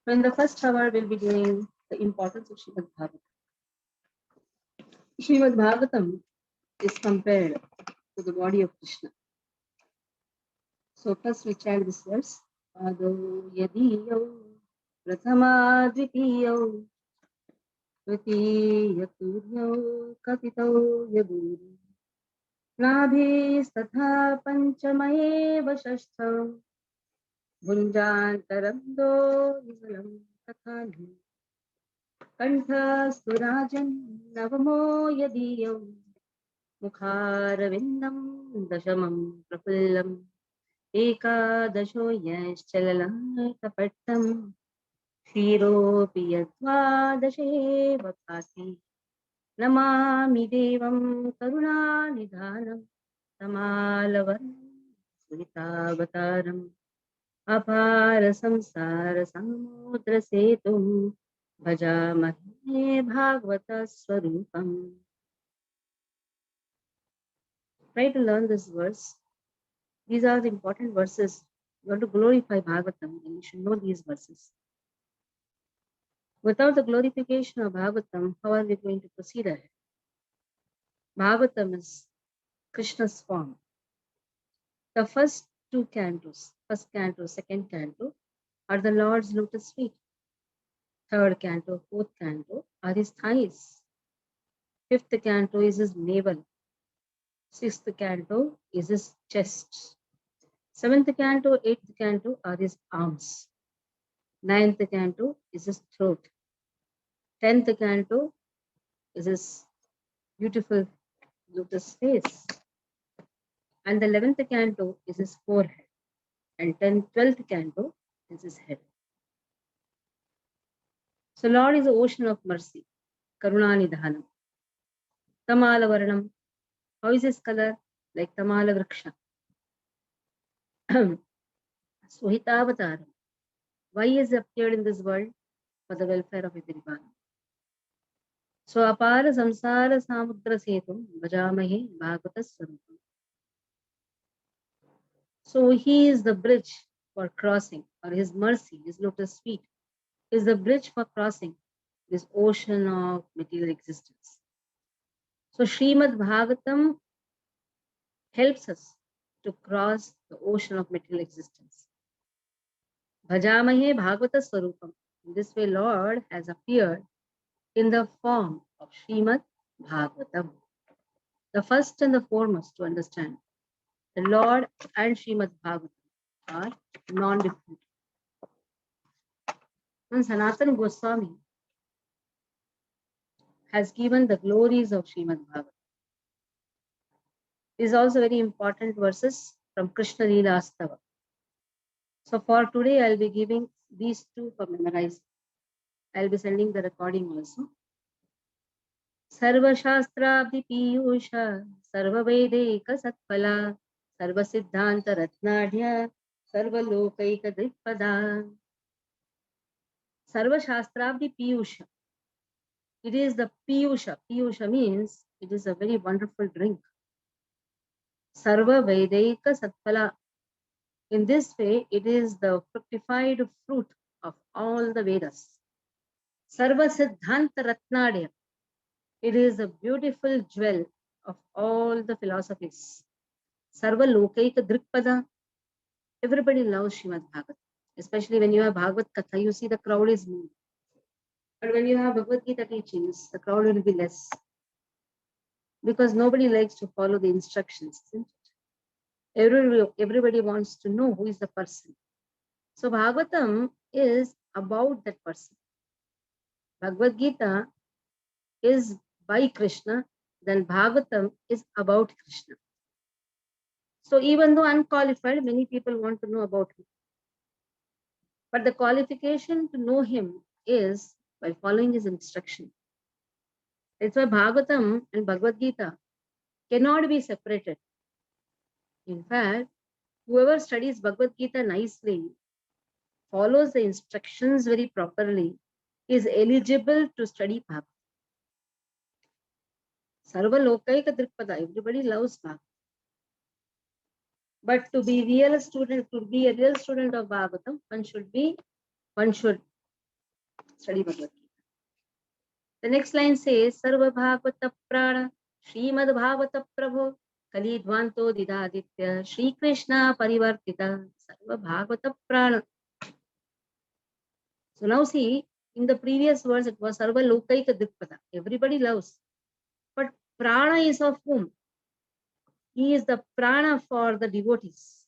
So in the first hour, we'll be doing the importance of Srimad Bhagavatam. Srimad Bhagavatam is compared to the body of Krishna. So first we chant this verse. Ado yadiyo prathama dvitiyo tritiya turyo katito yaduri नाभिस्तथा पञ्चमयेव षष्ठौ भुञ्जान्तरन्दो युगलं तथान्यं कण्ठस्थुराजन् नवमो यदीयौ मुखारविन्दं दशमं प्रफुल्लम् एकादशो यश्चललाटपट्टं क्षीरोऽपि यद्वादशेव भाति नमामि देवं करुणानिधानं तमालवनं सुवितावतारम् अपार संसार समुद्र सेतुं भजामहे भागवत स्वरूपम्. Try to learn this verse. These are the important verses. You want to glorify Bhagavatam, and you should know these verses. Without the glorification of Bhagavatam, how are we going to proceed ahead? Bhagavatam is Krishna's form. The first two cantos, first canto, second canto, are the Lord's lotus feet. Third canto, fourth canto are his thighs. Fifth canto is his navel. Sixth canto is his chest. Seventh canto, eighth canto are his arms. Ninth canto is his throat. 10th canto is his beautiful lotus face. And the 11th canto is his forehead. And 12th canto is his head. So Lord is the ocean of mercy. Karuna Nidhanam. Tamala Varanam. How is his color? Like Tamala Vriksha. Suhitavataram. Why is he appeared in this world? For the welfare of everyone. So apara samsara samudra setum bhajamahe bhagavata swarupam. So he is the bridge for crossing, or his mercy, his lotus feet, is the bridge for crossing this ocean of material existence. So Srimad Bhagavatam helps us to cross the ocean of material existence. Bhajamahe bhagavata swarupam. In this way, Lord has appeared in the form of Srimad Bhagavatam. The first and the foremost to understand, the Lord and Srimad Bhagavatam are non-different. And Sanatana Goswami has given the glories of Srimad Bhagavatam. These are also very important verses from Krishna Leela Astava. So for today, I'll be giving these two for memorizing. I'll be sending the recording also. Sarva Shastrabdi Piyusha, Sarva Vedeka Satpala, Sarva Siddhanta Ratnadhya, Sarva Lokaika Drikpada. Sarva Shastrabdi Piyusha. It is the Piyusha. Piyusha means it is a very wonderful drink. Sarva Vedeka Satpala. In this way, it is the fructified fruit of all the Vedas. Sarva Siddhanta Ratnadya. It is a beautiful jewel of all the philosophies. Sarva Lokaika Drikpada. Everybody loves Srimad Bhagavatam. Especially when you have Bhagavad Katha, you see the crowd is moved. But when you have Bhagavad Gita teachings, the crowd will be less. Because nobody likes to follow the instructions, isn't it? Everybody wants to know who is the person. So Bhagavatam is about that person. Bhagavad Gita is by Krishna, then Bhagavatam is about Krishna. So even though unqualified, many people want to know about him. But the qualification to know him is by following his instruction. That's why Bhagavatam and Bhagavad Gita cannot be separated. In fact, whoever studies Bhagavad Gita nicely, follows the instructions very properly, is eligible to study Bhagavad. Sarva Lokaika Drikpada, everybody loves Bhagavad. But to be a real student of Bhagavatam, one should Study Bhagavad Gita. The next line says, Sarva Bhagavata Prana, Srimad Bhagavata Prabhu, Kali Dvanto Didaditya, Shri Krishna Parivartita, Sarva Bhagavata Prana. So now see, in the previous verse it was Sarva Lokaika Dikpada. Everybody loves. But Prana is of whom? He is the Prana for the devotees.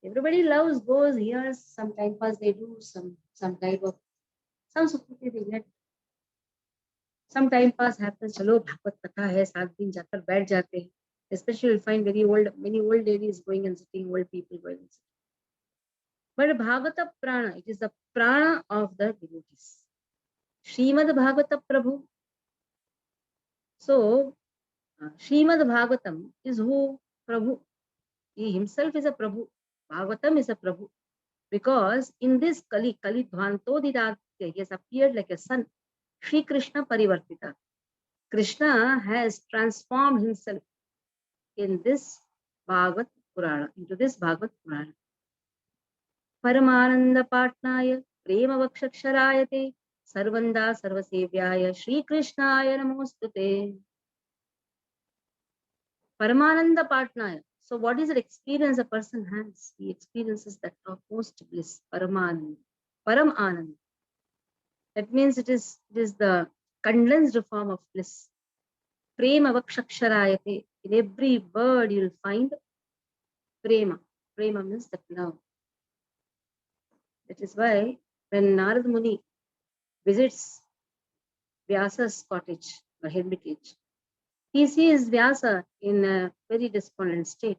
Everybody loves, goes, hears, some time pass they do, some type of, some sukriti they get. Some time pass happens, chalo bhagavad katha hai, 7 दिन जाकर बैठ जाते हैं. Especially you'll find many old ladies going and sitting, old people going and sitting. But Bhagavata Prana, it is the Prana of the devotees. Srimad Bhagavata Prabhu. So, Srimad Bhagavatam is who? Prabhu. He himself is a Prabhu. Bhagavatam is a Prabhu. Because in this Kali Dhvanto Didaditya, he has appeared like a sun. Shri Krishna Parivartita. Krishna has transformed himself in this Bhagavat Purana, into this Bhagavat Purana. Paramananda Patnaya, Prema Vakshaksharayate, Sarvanda Sarvasevyaya, Shri Krishnaya Namostute. Paramananda Patnaya. So what is the experience a person has? He experiences that topmost bliss, Paramananda. Param Anand. That means it is the condensed form of bliss. Prema Vakshaksharayate. In every word you will find Prema. Prema means that love. That is why when Narad Muni visits Vyasa's cottage or hermitage, he sees Vyasa in a very despondent state.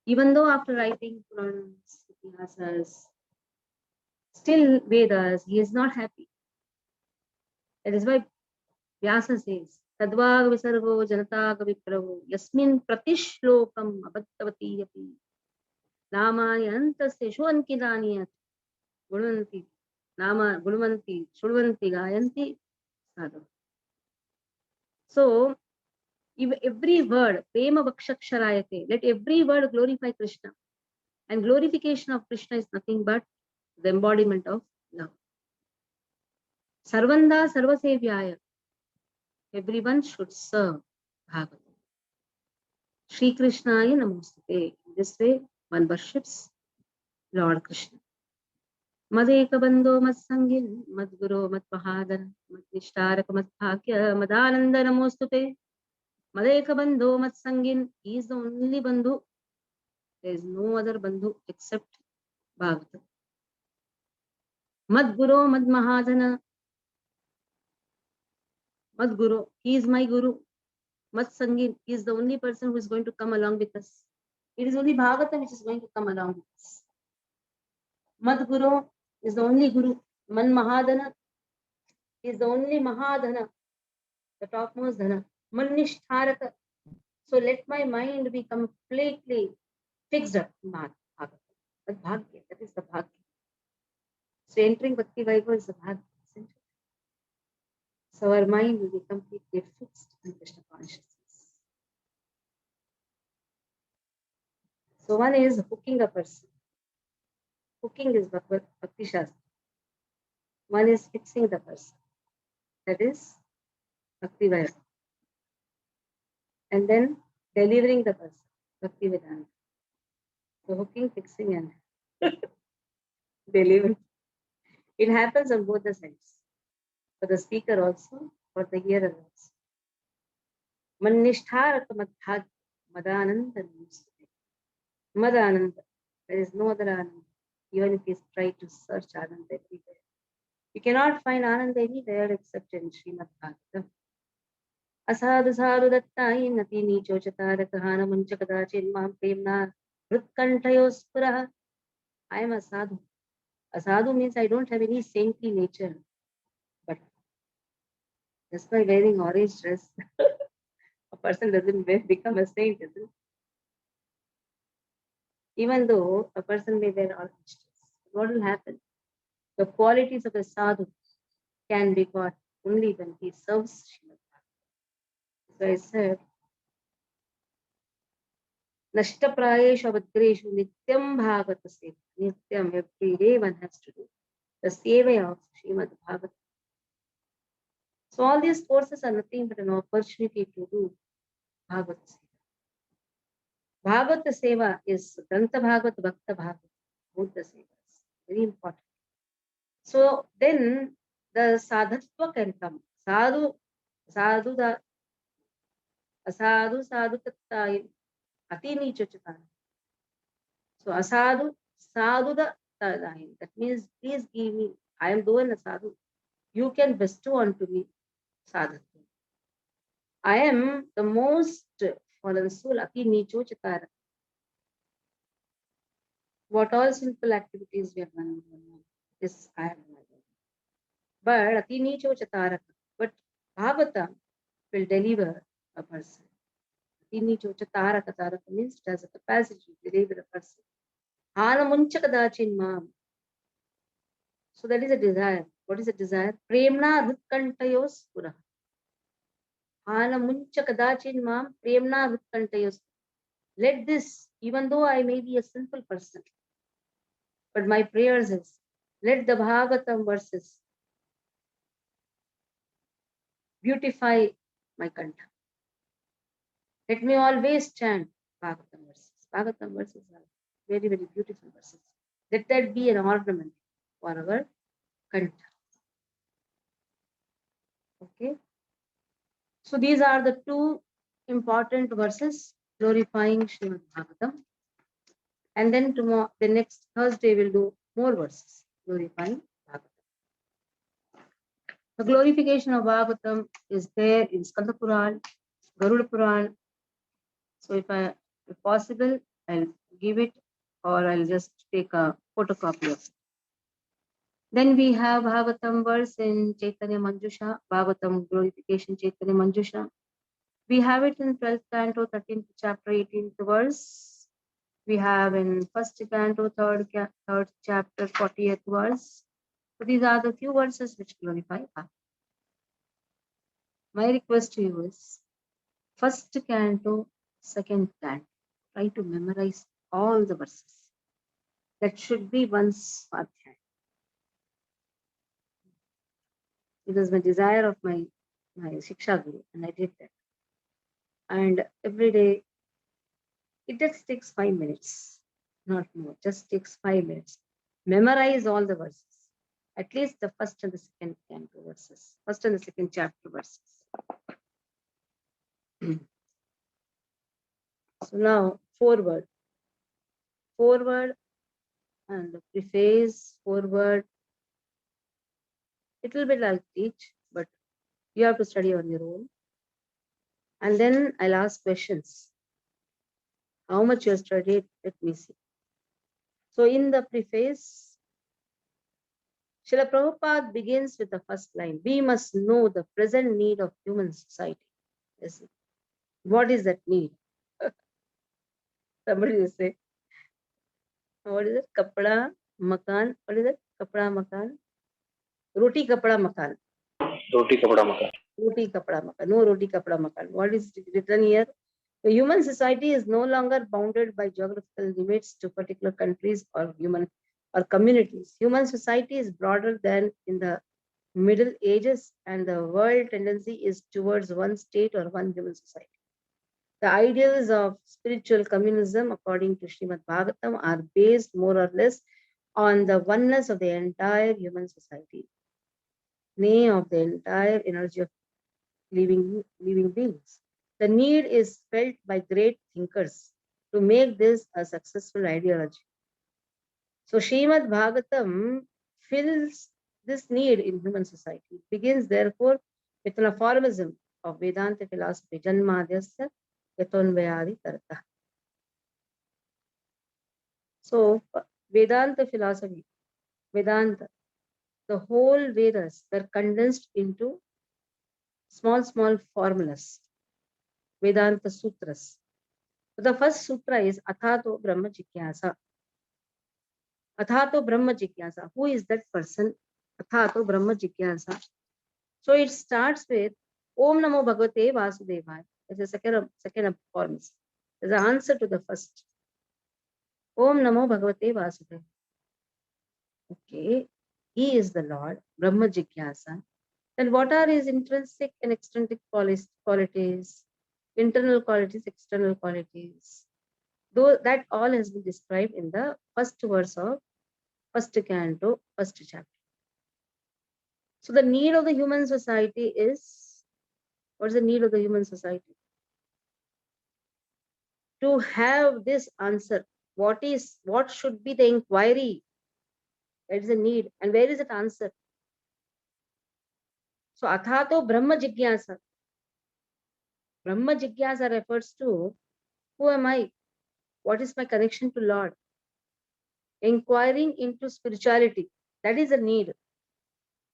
Even though after writing Puranas, Itihasas, still Vedas, he is not happy. That is why Vyasa says, Tadvag Visargo Janata Kavipravo Yasmin Pratishlokam Abhattavati Yapi Namani Antasya Shuankidani Gulanti Nama Gulumanti Shulvanti Gayanti Sadhu. So every word, Prema Vakshaksharayate, let every word glorify Krishna. And glorification of Krishna is nothing but the embodiment of love. Sarvanda Sarvasevyaya. Everyone should serve Bhagavatam. Shri Krishnaya Namostute. In this way, one worships Lord Krishna. Madeka Bandho Matsangin, Madguru Matpahadan, Madnishtaraka Matbhagya, Madananda Namostute. Madeka Bandho Matsangin, he is the only Bandhu. There is no other Bandhu except Bhagavatam. Madguru Madmahadana. Madguru, he is my Guru. Matsangin, he is the only person who is going to come along with us. It is only Bhagavatam which is going to come along with us. Madguru is the only Guru. Man Mahadana is the only Mahadana, the topmost Dhana. Man Nishtharaka. So let my mind be completely fixed up in Bhagavatam. That Bhagya, that is the Bhagya. So entering Bhakti Vaibhav is the Bhagya. So our mind will be completely fixed in Krishna consciousness. So one is hooking a person. Hooking is Bhakti Shastra. One is fixing the person. That is Bhakti Vaibhav. And then delivering the person. Bhakti Vedanta. So hooking, fixing and delivering. It happens on both the sides. For the speaker also, for the hearer also. Mannishtharaka madhag madananda namaste. Madananda. There is no other Ananda. Even if you try to search Ananda everywhere. You cannot find Ananda anywhere except in Srimad Bhagavatam. Asadu sadhu dattai nati nicho chatara kahana muncha kadachin mam premna vritkanthayos puraha. I am a sadhu. A sadhu means I don't have any saintly nature. But just by wearing orange dress, a person doesn't become a saint, isn't it? Even though a person may wear orange dress, what will happen? The qualities of a sadhu can be got only when he serves Srimad Bhagavatam. So I said, Nashta Prayeshu Abhadreshu Nityam Bhagavata Seva. Nityam, every day one has to do. the Seva of Srimad Bhagavatam. So all these courses are nothing but an opportunity to do Bhagavad Seva. Bhagavata Seva is Grantha Bhagavat, Bhakta Bhagavat, both the Sevas. Very important. So then the sadhatva can come. Sadhu, sadhu, the asadhu, sadhu tattayin, ati nichachatan. So asadhu, sadhu the tadayin. That means, please give me, I am doing a sadhu. You can bestow unto me sadhatva. I am the most fallen soul, ati nichachatan. What all simple activities we have done, this I have done. But ati nichachatan. But Bhagavata will deliver a person. Ati nichachatan means it has a capacity to deliver a person. So that is a desire. What is a desire? Premna Rutkantayos Pura. Premna Rutkantayos. Let this, even though I may be a simple person, but my prayers is, let the Bhagavatam verses beautify my kanta. Let me always chant Bhagavatam verses. Bhagavatam verses are very, very beautiful verses. Let that be an ornament for our kanta. Okay. So these are the two important verses glorifying Srimad Bhagavatam. And then tomorrow, the next Thursday, we'll do more verses glorifying Bhagavatam. The glorification of Bhagavatam is there in Skanda Puran, Garuda Puran. So if possible, I'll give it, or I'll just take a photocopy of it. Then we have Bhagavatam verse in Chaitanya Manjusha, Bhagavatam glorification Chaitanya Manjusha. We have it in 12th Canto, 13th chapter, 18th verse. We have in 1st Canto, 3rd chapter, 40th verse. So these are the few verses which glorify Bhagavatam. My request to you is 1st Canto, 2nd Canto. Try to memorize all the verses. That should be one's Swadhyay. It was my desire of my Shiksha Guru, and I did that. And every day, it just takes 5 minutes, not more, just takes 5 minutes. Memorize all the verses, at least the 1st and the 2nd canto verses, 1st and the 2nd chapter verses. So now, forward and the preface, forward. Little bit I'll teach, but you have to study on your own. And then I'll ask questions. How much you have studied? Let me see. So in the preface, Srila Prabhupada begins with the first line. We must know the present need of human society. Yes. What is that need? Somebody will say, what is it? Kapda, makan. What is it? Kapda, makan. Roti, kapda, makan. Roti, kapda, makan. Roti, kapda, makan. No roti, kapda, makan. What is written here? The human society is no longer bounded by geographical limits to particular countries or communities. Human society is broader than in the Middle Ages, and the world tendency is towards one state or one human society. The ideals of spiritual communism, according to Srimad Bhagavatam, are based more or less on the oneness of the entire human society, nay, of the entire energy of living beings. The need is felt by great thinkers to make this a successful ideology. So Srimad Bhagavatam fills this need in human society. It begins therefore with an aphorism of Vedanta philosophy, Janmadhyasya Yatonvayadi Tarata. So Vedanta philosophy, Vedanta, the whole Vedas were condensed into small formulas, Vedanta sutras. So the first sutra is Athato Brahma Jigyasa. Athato Brahma Jigyasa. Who is that person? Athato Brahma Jigyasa. So it starts with Om Namo Bhagavate Vasudevaya. It's a second formula. There's an answer to the first. Om Namo Bhagavate Vasudevaya. Okay. he is the Lord, Brahma Jigyasa, then what are his intrinsic and extrinsic qualities, internal qualities, external qualities? Though that all has been described in the first verse of first canto, first chapter. So the need of the human society is, what is the need of the human society? To have this answer. What should be the inquiry? That is the need. And where is that answer? So Athato Brahma Jigyasa. Brahma Jigyasa refers to who am I? What is my connection to Lord? Inquiring into spirituality. That is a need.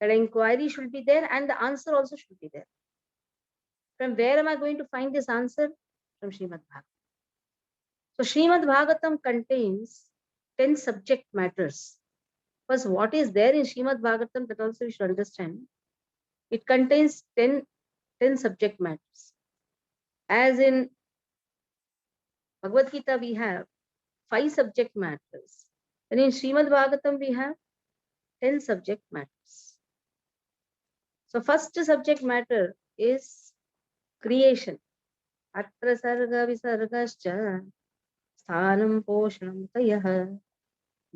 That inquiry should be there and the answer also should be there. From where am I going to find this answer? From Srimad Bhagavatam. So Srimad Bhagavatam contains 10 subject matters. First, what is there in Srimad Bhagavatam, that also we should understand. It contains 10 subject matters. As in Bhagavad Gita, we have 5 subject matters. And in Srimad Bhagavatam, we have 10 subject matters. So first subject matter is creation. Atra sarga visargascha sthanam poshanam tayah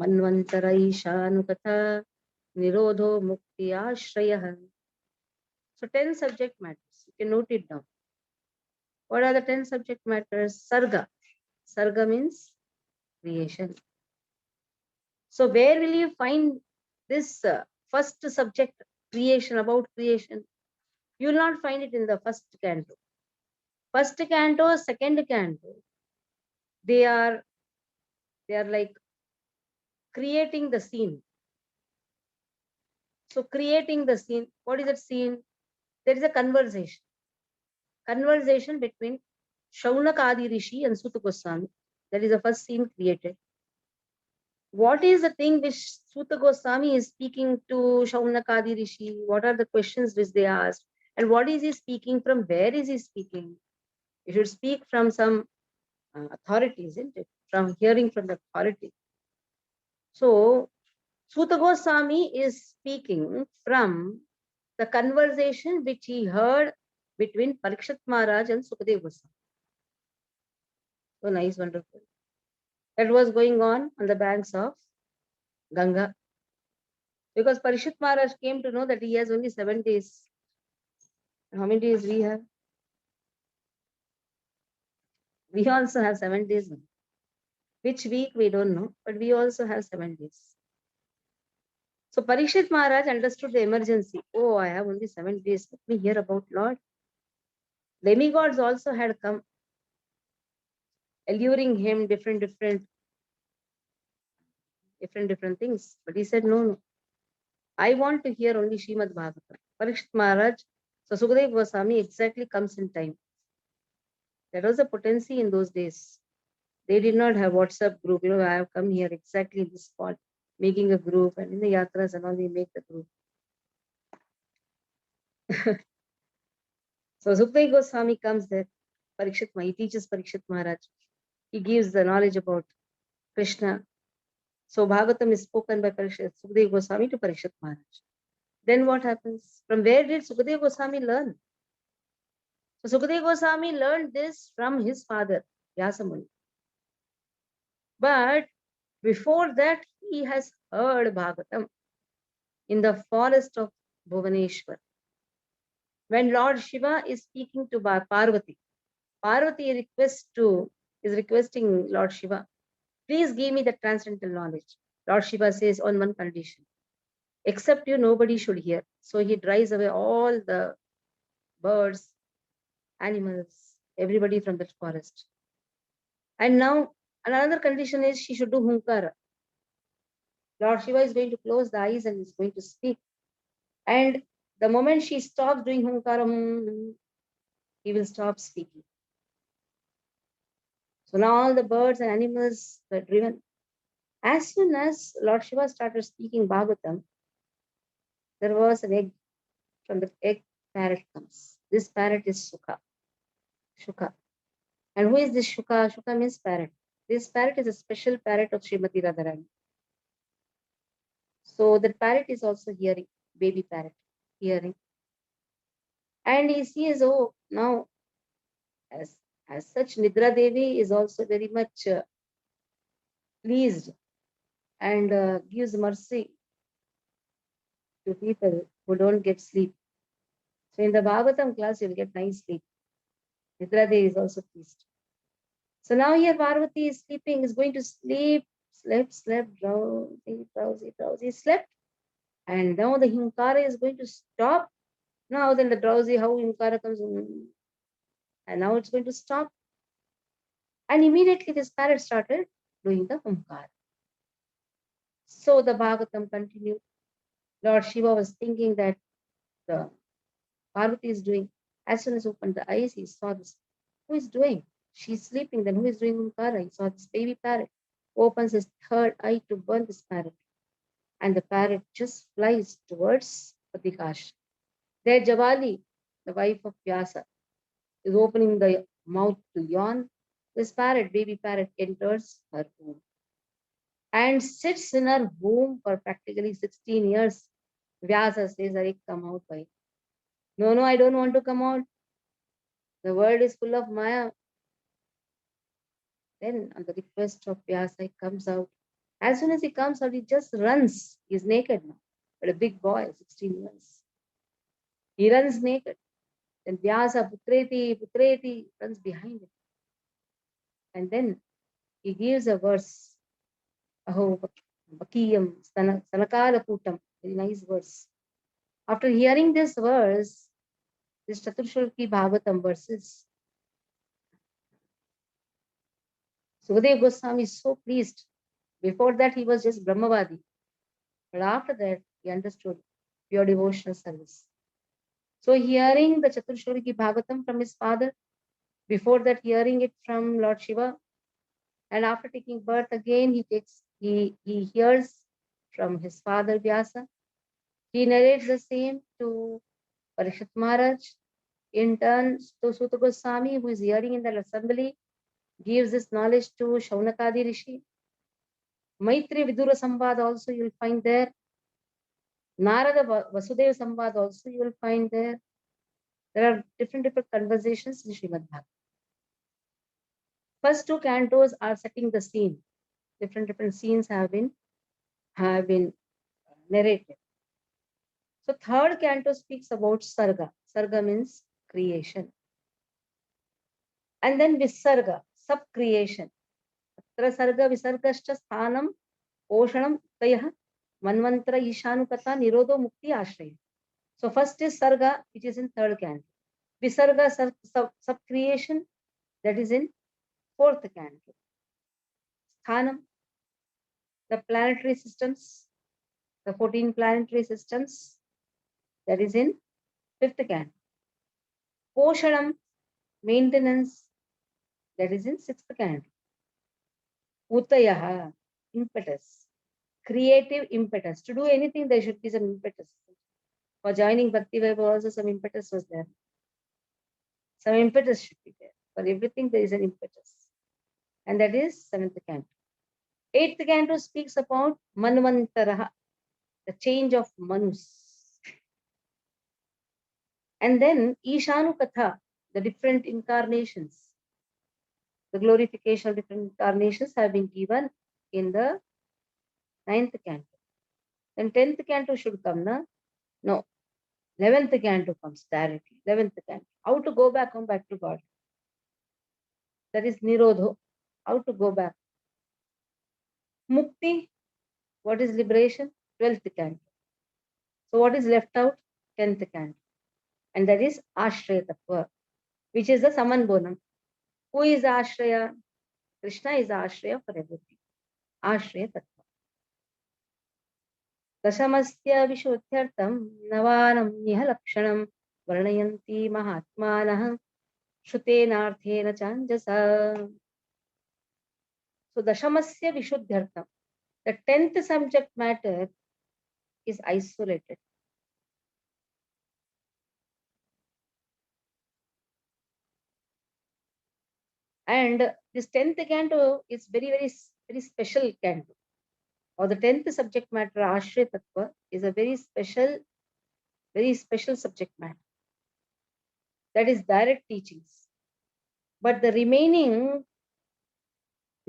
manvantaraishanukatha nirodho mukti ashrayah. So 10 subject matters. You can note it down. What are the 10 subject matters? Sarga. Sarga means creation. So where will you find this first subject, creation, about creation? You will not find it in the first canto. First canto, second canto, they are like creating the scene. So creating the scene, what is that scene? There is a conversation between Shaunakadi Rishi and Suta Goswami. That is the first scene created. What is the thing which Suta Goswami is speaking to Shaunakadi Rishi? What are the questions which they asked? And what is he speaking from? Where is he speaking? You should speak from some authority, isn't it? From hearing from the authority. So, Suta Goswami is speaking from the conversation which he heard between Parikshit Maharaj and Sukadeva Goswami. So nice, wonderful. That was going on the banks of Ganga. Because Parikshit Maharaj came to know that he has only 7 days. How many days we have? We also have 7 days. Which week we don't know, but we also have 7 days. So Parikshit Maharaj understood the emergency. Oh, I have only 7 days. Let me hear about Lord. Demigods also had come, alluring him different things. But he said, no. I want to hear only Srimad Bhagavatam. Parikshit Maharaj, so Sukadeva Goswami exactly comes in time. That was the potency in those days. They did not have WhatsApp group. I have come here exactly in this spot, making a group, and in the yatras and all, we make the group. So Sukadeva Goswami comes there. Parikshit, he teaches Parikshit Maharaj. He gives the knowledge about Krishna. So Bhagavatam is spoken by Sukadeva Goswami to Parikshit Maharaj. Then what happens? From where did Sukadeva Goswami learn? So Sukadeva Goswami learned this from his father, Vyasamuni. But before that, he has heard Bhagavatam in the forest of Bhuvaneshwar. When Lord Shiva is speaking to Parvati, Parvati is requesting Lord Shiva, please give me the transcendental knowledge. Lord Shiva says on one condition, except you, nobody should hear. So he drives away all the birds, animals, everybody from that forest. And now another condition is she should do hunkara. Lord Shiva is going to close the eyes and is going to speak. And the moment she stops doing hunkara, he will stop speaking. So now all the birds and animals were driven. As soon as Lord Shiva started speaking Bhagavatam, there was an egg. From the egg, parrot comes. This parrot is Shuka. And who is this Shuka? Shuka means parrot. This parrot is a special parrot of Srimati Radharani. So the parrot is also hearing, baby parrot hearing. And he sees, oh, now as such, Nidra Devi is also very much pleased and gives mercy to people who don't get sleep. So in the Bhagavatam class, you'll get nice sleep. Nidra Devi is also pleased. So now here Parvati is sleeping, is going to sleep, slept, drowsy, slept. And now the Hinkara is going to stop. Now then the drowsy, how Hinkara comes, and now it's going to stop. And immediately this parrot started doing the Humkara. So the Bhagavatam continued. Lord Shiva was thinking that the Parvati is doing. As soon as he opened the eyes, he saw this. Who is doing? She's sleeping. Then who is doing Humkara? He saw this baby parrot. Opens his third eye to burn this parrot. And the parrot just flies towards Patikash. There Javali, the wife of Vyasa, is opening the mouth to yawn. This parrot, baby parrot, enters her womb and sits in her womb for practically 16 years. Vyasa says, Are come out, by. No, I don't want to come out. The world is full of Maya. Then, on the request of Vyasa, he comes out. As soon as he comes out, he just runs. He's naked now, but a big boy, 16 years. He runs naked. Then Vyasa, Putreti, runs behind him. And then he gives a verse. Aho Bakiyam Sanakala Putam. Very nice verse. After hearing this verse, this Chaturshloki Bhagavatam verses, Sukadeva Goswami is so pleased. Before that, he was just Brahmavadi. But after that, he understood pure devotional service. So hearing the Chaturshloki Bhagavatam from his father, before that hearing it from Lord Shiva, and after taking birth again, he hears from his father Vyasa. He narrates the same to Parikshit Maharaj. In turn, to Suta Goswami, who is hearing in the assembly, gives this knowledge to Shaunakadi Rishi. Maitri Vidura Sambad also you will find there. Narada Vasudeva Sambad also you will find there. There are different conversations in Srimad Bhagavatam. First two cantos are setting the scene. Different scenes have been narrated. So third canto speaks about Sarga. Sarga means creation. And then Visarga, sub-creation. Atra Sarga Visargascha Sthanam Oshanam Tayah Manvantra Ishanukata Nirodho Mukti Ashraya. So first is Sarga, which is in third canto. Visarga sub-creation, that is in fourth canto. Sthanam, the planetary systems, the 14 planetary systems, that is in fifth canto. Poshanam, maintenance, that is in sixth canto. Uttayaha, impetus, creative impetus. To do anything, there should be some impetus. For joining Bhakti Vaibhav, also some impetus was there. Some impetus should be there. For everything, there is an impetus. And that is seventh canto. Eighth canto speaks about Manvantaraha, the change of Manus. And then Ishanu Katha, the different incarnations. The glorification of different incarnations have been given in the ninth canto. Then 10th canto should come, no. 11th canto comes directly. 11th canto. How to go back, come back to God. That is Nirodho. How to go back. Mukti, what is liberation? 12th canto. So what is left out? 10th canto. And that is Ashraya Tattva, which is the Samanbonam. Who is Ashraya? Krishna is Ashraya for everything. Ashraya Tattva. दशमस्य विशुद्ध्यर्थं नवानं निह लक्षणं वर्णयन्ति महात्मानः श्रुतेनार्थेन चाञ्जसा. So dashamasya vishuddhyartham. The 10th subject matter is isolated. And this 10th canto is very special canto. or the 10th subject matter, Ashray Tattva, is a very special subject matter. That is direct teachings. But the remaining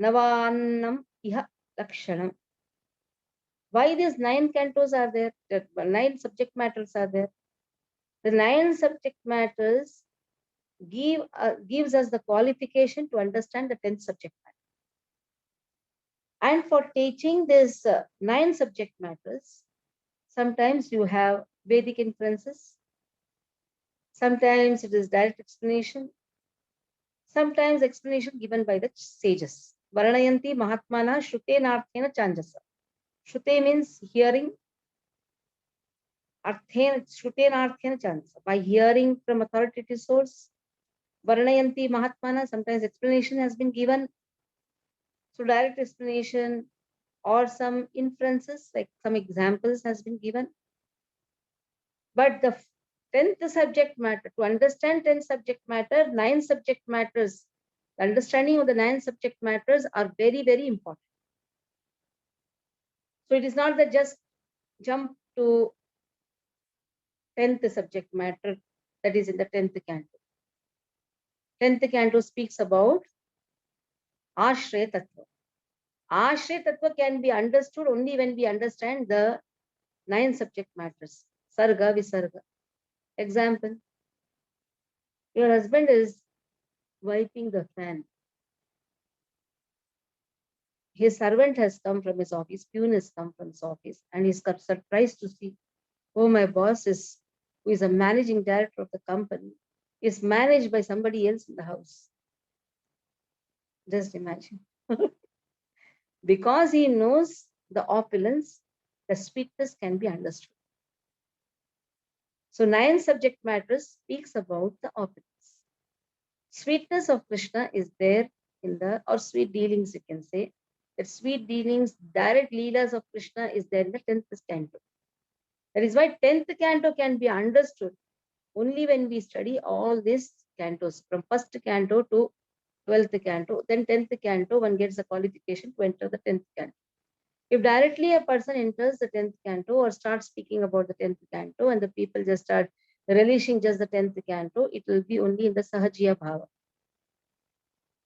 Navannam Iha Lakshanam. Why these 9 cantos are there? The 9 subject matters are there. The 9 subject matters gives us the qualification to understand the 10th subject matter. And for teaching this 9 subject matters, sometimes you have Vedic inferences, sometimes it is direct explanation, sometimes explanation given by the sages. Varanayanti Mahatmana Shrute Narthena Chanjasa. Shrute means hearing, Shrute Narthena Chanjasa. By hearing from authoritative source, Varanayanti Mahatmana, sometimes explanation has been given. So direct explanation or some inferences, like some examples has been given. But the 10th subject matter, to understand 10th subject matter, 9 subject matters, the understanding of the 9 subject matters are very, very important. So it is not that just jump to 10th subject matter that is in the 10th canto. 10th canto speaks about Ashray Tattva. Ashray Tattva can be understood only when we understand the 9 subject matters. Sarga, Visarga. Example, your husband is wiping the fan. His servant has come from his office, peon has come from his office, and he's surprised to see, oh, my boss is, who is a managing director of the company, is managed by somebody else in the house. Just imagine. Because he knows the opulence, the sweetness can be understood. So 9 subject matters speaks about the opulence. Sweetness of Krishna is there in the, or sweet dealings you can say, that sweet dealings, direct leelas of Krishna is there in the 10th canto. That is why 10th canto can be understood only when we study all these cantos, from 1st canto to 12th canto. Then 10th canto, one gets a qualification to enter the 10th canto. If directly a person enters the 10th canto or starts speaking about the 10th canto and the people just start relishing just the 10th canto, it will be only in the Sahajiya Bhava,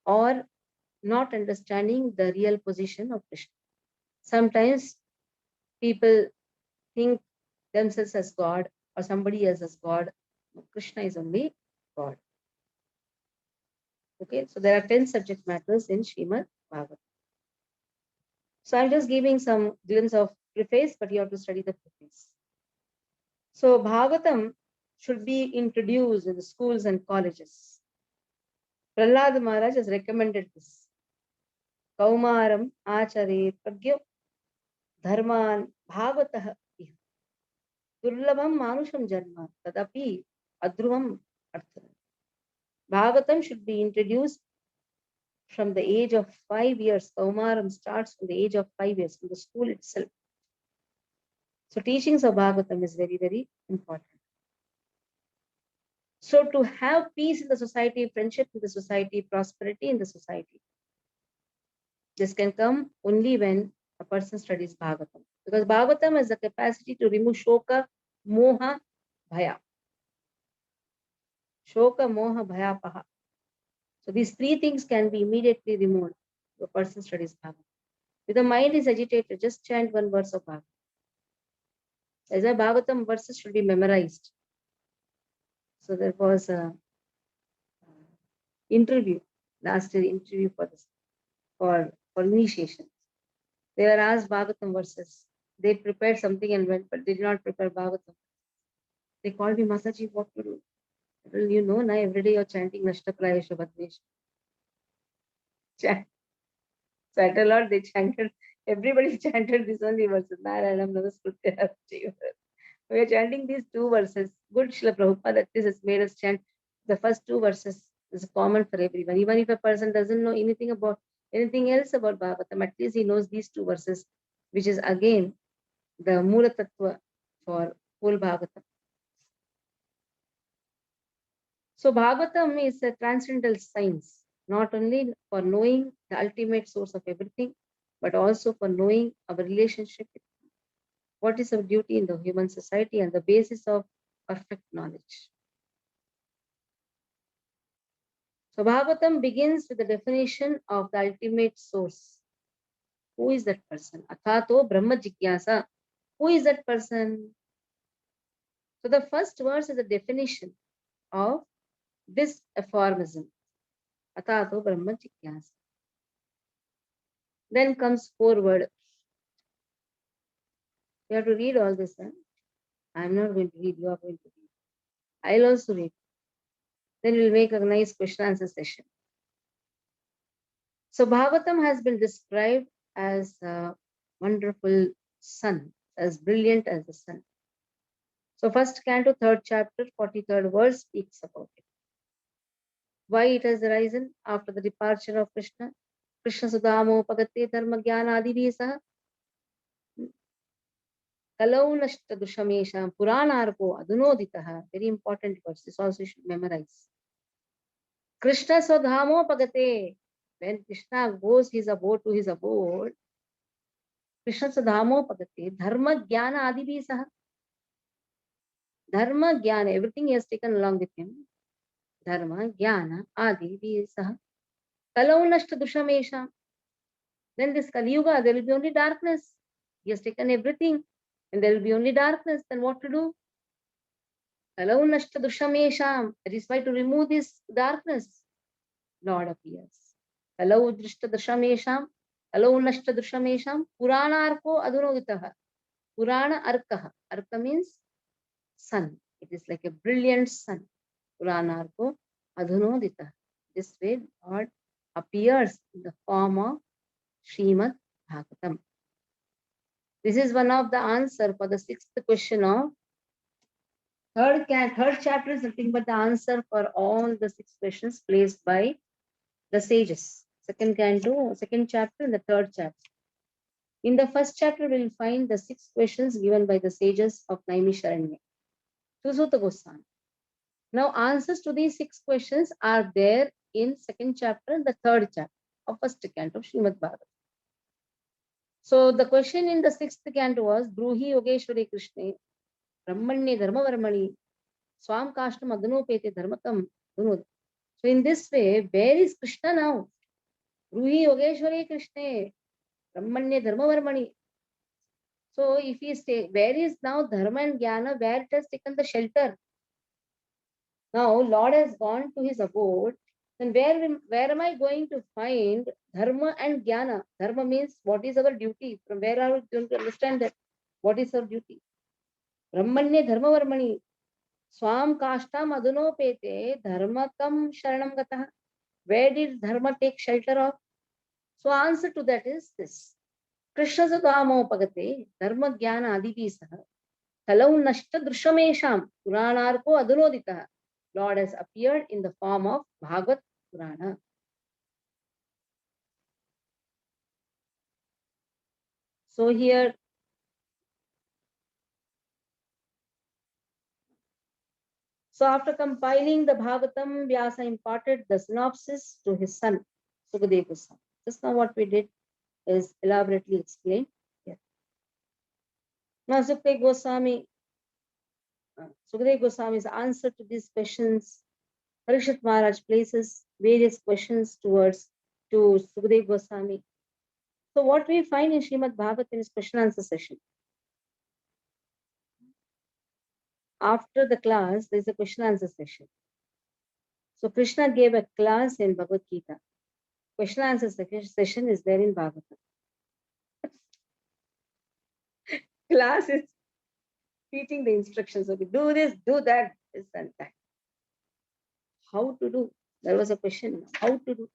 or not understanding the real position of Krishna. Sometimes people think themselves as God or somebody else as God. Krishna is only God. Okay, so there are 10 subject matters in Srimad Bhagavatam. So I'm just giving some glimpse of preface, but you have to study the preface. So Bhagavatam should be introduced in the schools and colleges. Prahlad Maharaj has recommended this. Kaumaram Achare Pragyo Dharman Bhagavatah Durlabham Manusham Janma Tadapi Adruvam Artha. Bhagavatam should be introduced from the age of 5 years. Kaumaram starts from the age of 5 years, from the school itself. So teachings of Bhagavatam is very, very important. So to have peace in the society, friendship in the society, prosperity in the society, this can come only when a person studies Bhagavatam. Because Bhagavatam has the capacity to remove Shoka, Moha, Bhaya. Shoka, Moha, Bhaya, Paha. So these 3 things can be immediately removed if a person studies Bhagavatam. If the mind is agitated, just chant 1 verse of Bhagavatam. As a Bhagavatam verses should be memorized. So there was a interview, last year interview for this, for initiation. They were asked Bhagavatam verses. They prepared something and went, but they did not prepare Bhagavatam. They called me, Masaji, what to do? Well, you know, now every day you're chanting Nashtaprayesha Bhadresha. Chant. So at a lot they chanted, everybody chanted this only verses. Narayanam Namaskritya. We are chanting these 2 verses. Good Srila Prabhupada, that this has made us chant the first 2 verses. Is common for everyone. Even if a person doesn't know anything about anything else about Bhagavatam, at least he knows these 2 verses, which is again the Mula Tattva for whole Bhagavatam. So Bhagavatam is a transcendental science, not only for knowing the ultimate source of everything, but also for knowing our relationship with Him. What is our duty in the human society and the basis of perfect knowledge. So Bhagavatam begins with the definition of the ultimate source. Who is that person? Athato Brahma Jigyasa. Who is that person? So the first verse is a definition of this aphorism. Athato Brahma Jigyasa. Then comes forward. You have to read all this. Huh? I am not going to read. You are going to read. I'll also read. Then we'll make a nice question answer session. So Bhagavatam has been described as a wonderful sun, as brilliant as the sun. So first canto, third chapter, 43rd verse speaks about it. Why it has arisen after the departure of Krishna. Krishna Sudamo Pagate Dharma Jnana Adibhi Saha Kalau Nashta Dushamesham Puranarpo Adunoditaha. Very important verse. This also you should memorize. Krishna Sudamo Pagate. When Krishna goes his abode to his abode, Krishna Sadhamo Pagate, Dharma Jnana Adibhi Saha. Dharma Jnana, everything he has taken along with him. Dharma Jnana Adibhi Saha. Kalau Nashta Dushamesham. Then this Kali Yuga, there will be only darkness. He has taken everything and there will be only darkness. Then what to do? Kalau Nashta Dushamesham. That is why to remove this darkness, Lord appears. Kalau Drishta Dushamesham. Kalau Nashta Dushamesham. Purana Arko Adunogitaha. Purana Arkaha. Arka means sun. It is like a brilliant sun. Purana Arko Adunoditaha. This way God appears in the form of Srimad Bhagavatam. This is one of the answer for the sixth question of third chapter is nothing but the answer for all the six questions placed by the sages. Second canto, second chapter and the third chapter. In the first chapter, we will find the six questions given by the sages of Naimisharanya. Susuta Goswami. Now, answers to these six questions are there in second chapter and the third chapter of first canto of Srimad Bhagavatam. So the question in the sixth canto was Bruhi Yogeshwari Krishna Brahmanye Dharmavarmani Swam Kashtam Adunopete Dharmakam Dunod. So in this way, where is Krishna now? Bruhi Yogeshwari Krishna Brahmanye Dharmavarmani. So if he stay, where is now Dharma and Jnana, where it has taken the shelter? Now Lord has gone to his abode. Then where am I going to find Dharma and Jnana? Dharma means what is our duty? From where are we going to understand that? What is our duty? Brahmanye Dharmavarmani Swam Kashtam Adunopete Dharmakam Sharanam Gataha. Where did Dharma take shelter of? So answer to that is this. Krishna Sadamo Pagate Dharma Jnana Adibhi Saha Kalau Nashta Drishamesham Puranarko Adunoditaha. Lord has appeared in the form of Bhagavat Purana. So here, so after compiling the Bhagavatam, Vyasa imparted the synopsis to his son, Sukadeva Goswami. Just now what we did is elaborately explained here. Now Sukadeva Goswami's answer to these questions, Parikshit Maharaj places various questions to Sukadeva Goswami. So what we find in Srimad Bhagavatam is question answer session. After the class, there is a question answer session. So Krishna gave a class in Bhagavad Gita. Question answer session is there in Bhagavatam. Class is teaching the instructions. Okay, do this, do that, this and that. How to do? There was a question. How to do?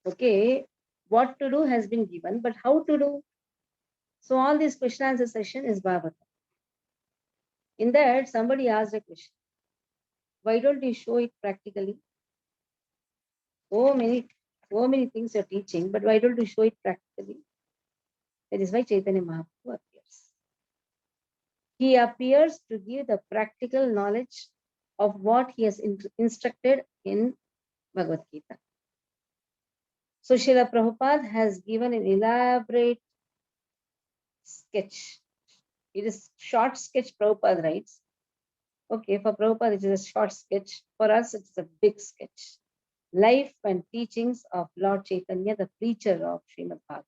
Okay, what to do has been given, but how to do? So all this question answer session is Bhagavatam. In that, somebody asked a question. Why don't you show it practically? So many things you're teaching, but why don't you show it practically? That is why Chaitanya Mahaprabhu appears. He appears to give the practical knowledge of what he has instructed in Bhagavad Gita. So Srila Prabhupada has given an elaborate sketch. It is short sketch Prabhupada writes. Okay, for Prabhupada it is a short sketch. For us it's a big sketch. Life and teachings of Lord Chaitanya, the preacher of Srimad Bhagavatam.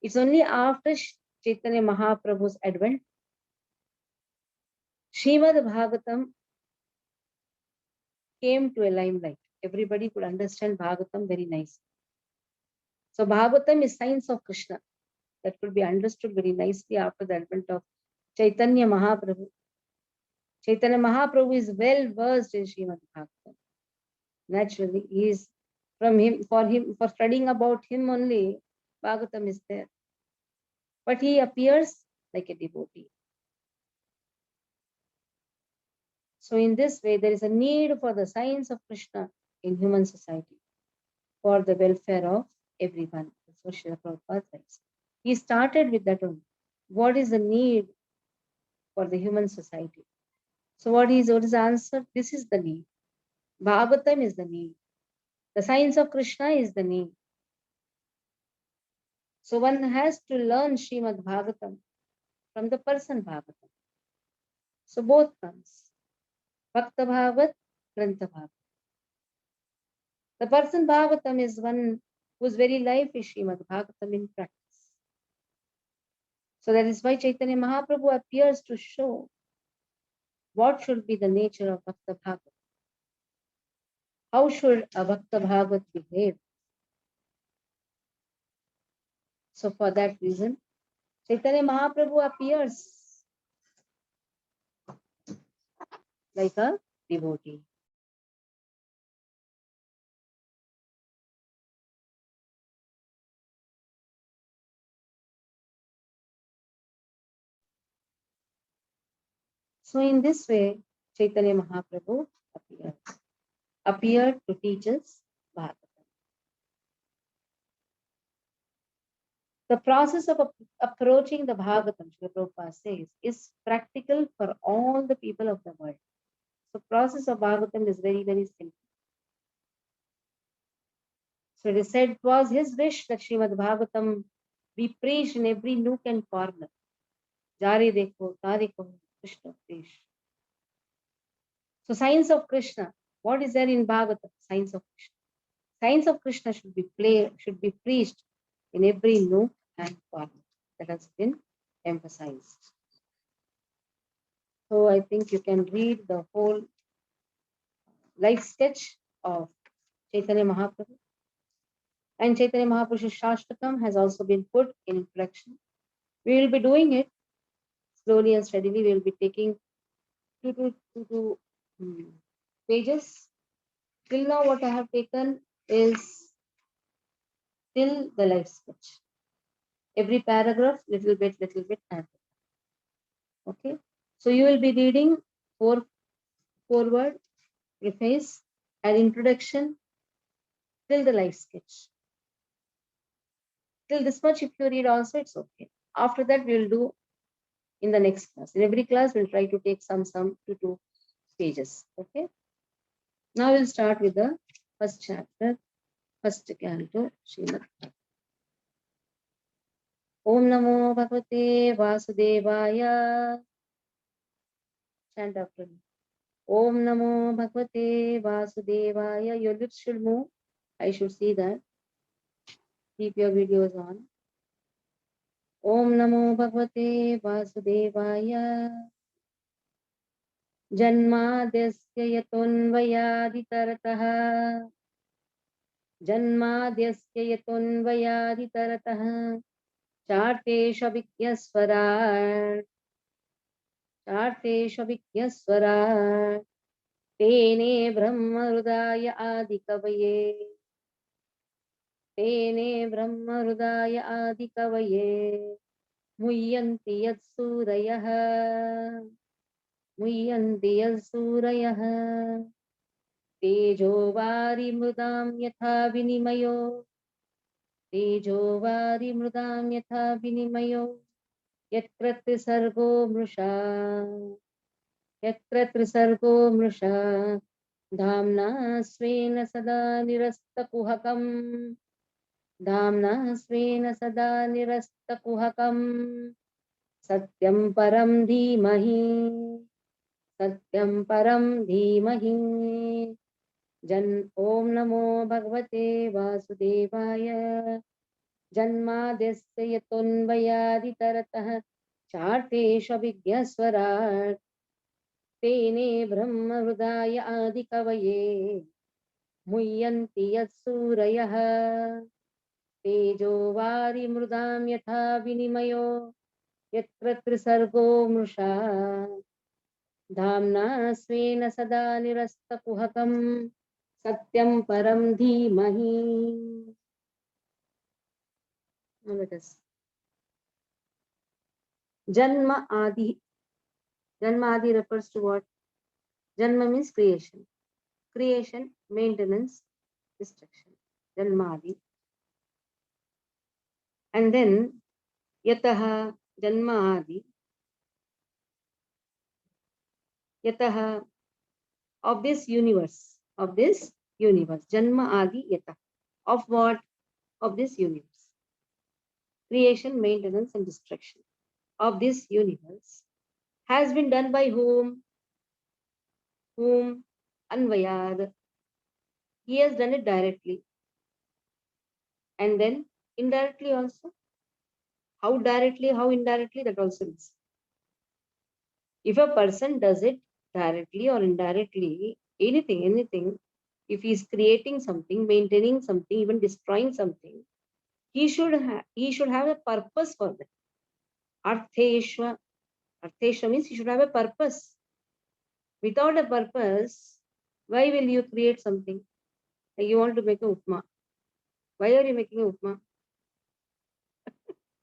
It's only after Chaitanya Mahaprabhu's advent, Srimad Bhagavatam came to a limelight. Everybody could understand Bhagavatam very nicely. So Bhagavatam is science of Krishna. That could be understood very nicely after the advent of Chaitanya Mahaprabhu. Chaitanya Mahaprabhu is well versed in Srimad Bhagavatam. Naturally, he is for studying about him only, Bhagavatam is there. But he appears like a devotee. So in this way, there is a need for the science of Krishna in human society for the welfare of everyone. That's what Srila Prabhupada says. He started with that only. What is the need for the human society? So what is the answer? This is the need. Bhagavatam is the need. The science of Krishna is the need. So one has to learn Srimad Bhagavatam from the person Bhagavatam. So both comes. Bhakta Bhagavat, Grantha Bhagavat. The person Bhagavatam is one whose very life is Srimad Bhagavatam in practice. So that is why Chaitanya Mahaprabhu appears to show what should be the nature of Bhakta Bhagavat. How should a Bhakta Bhagavat behave? So for that reason, Chaitanya Mahaprabhu appears like a devotee. So in this way, Chaitanya Mahaprabhu appeared to teach us Bhagavatam. The process of approaching the Bhagavatam, Srila Prabhupada says, is practical for all the people of the world. So process of Bhagavatam is very, very simple. So it is said it was his wish that Srimad Bhagavatam be preached in every nook and corner. Jare dekho, tare kaho, Krishna preach. So science of Krishna, what is there in Bhagavatam? Science of Krishna. Science of Krishna should be preached in every nook and corner. That has been emphasized. So I think you can read the whole life sketch of Chaitanya Mahaprabhu. And Chaitanya Mahaprabhu's Shashtakam has also been put in introduction. We will be doing it slowly and steadily. We will be taking two pages. Till now, what I have taken is till the life sketch. Every paragraph, little bit, and okay. So you will be reading forward, preface, and introduction till the life sketch. Till this much, if you read also, it's okay. After that, we will do in the next class. In every class, we'll try to take some 2 pages. Okay. Now we'll start with the first chapter, first canto, Srimad. Om Namo Bhagavate Vasudevaya. Chant after me. Om Namo Bhagavate Vasudevaya. Your lips should move. I should see that. Keep your videos on. Om Namo Bhagavate Vasudevaya. Janmadhyasya yatonvayaditaratah. Janmadhyasya yatonvayaditaratah. Chartesha vikyaswara. Tene brahmarudaya adikavaye. Tene brahmarudaya adikavaye. Muyyanti yatsurayah. Muyyanti yatsurayah. Tejo vari mrudam yatha vinimayo. Tejo vari mrudam yatha vinimayo. Yatra trisargo mrusha. Yatra trisargo mrusha. Dhamna svena sada nirastakuhakam. धाम्ना स्वेन सदा निरस्तकुहकम् सत्यं परं धीमहि सत्यं परं धीमहि ॐ नमो भगवते वासुदेवाय जन्माद्यस्य यतोऽन्वयादितरतः चार्थेष्वभिज्ञस्वराट् तेने ब्रह्महृदाय आदिकवये मुह्यन्ति यत्सूरयः तेजो वारिमृदां यथा विनिमयो यत्र त्रिसर्गो मृषा धाम्ना स्वेन सदा निरस्तकुहकं सत्यं परं धीमहि. Let us. Janma Adi. Janma Adi refers to what? Janma means creation. Creation, maintenance, destruction. Janma Adi. And then Yataha Janma Adi. Yataha of this universe. Of this universe. Janma Adi Yata. Of what? Of this universe. Creation, maintenance, and destruction of this universe has been done by whom? Whom? Anvayad. He has done it directly. And then indirectly also. How directly, how indirectly, that also is. If a person does it directly or indirectly, anything, if he is creating something, maintaining something, even destroying something, he should have a purpose for that. Artheshva. Artheshva means he should have a purpose. Without a purpose, why will you create something? Like you want to make a upma. Why are you making a upma?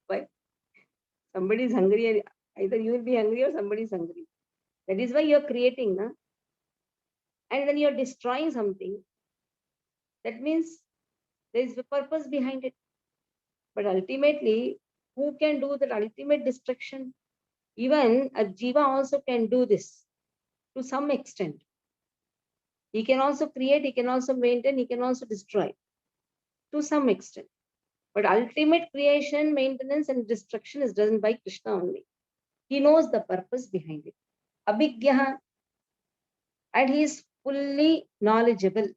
Why? Somebody is hungry, and either you will be hungry or somebody is hungry. That is why you are creating, na? And then you are destroying something. That means there is a purpose behind it. But ultimately, who can do that ultimate destruction? Even a jiva also can do this to some extent. He can also create, he can also maintain, he can also destroy to some extent. But ultimate creation, maintenance, and destruction is done by Krishna only. He knows the purpose behind it. Abhigyaha, and he is fully knowledgeable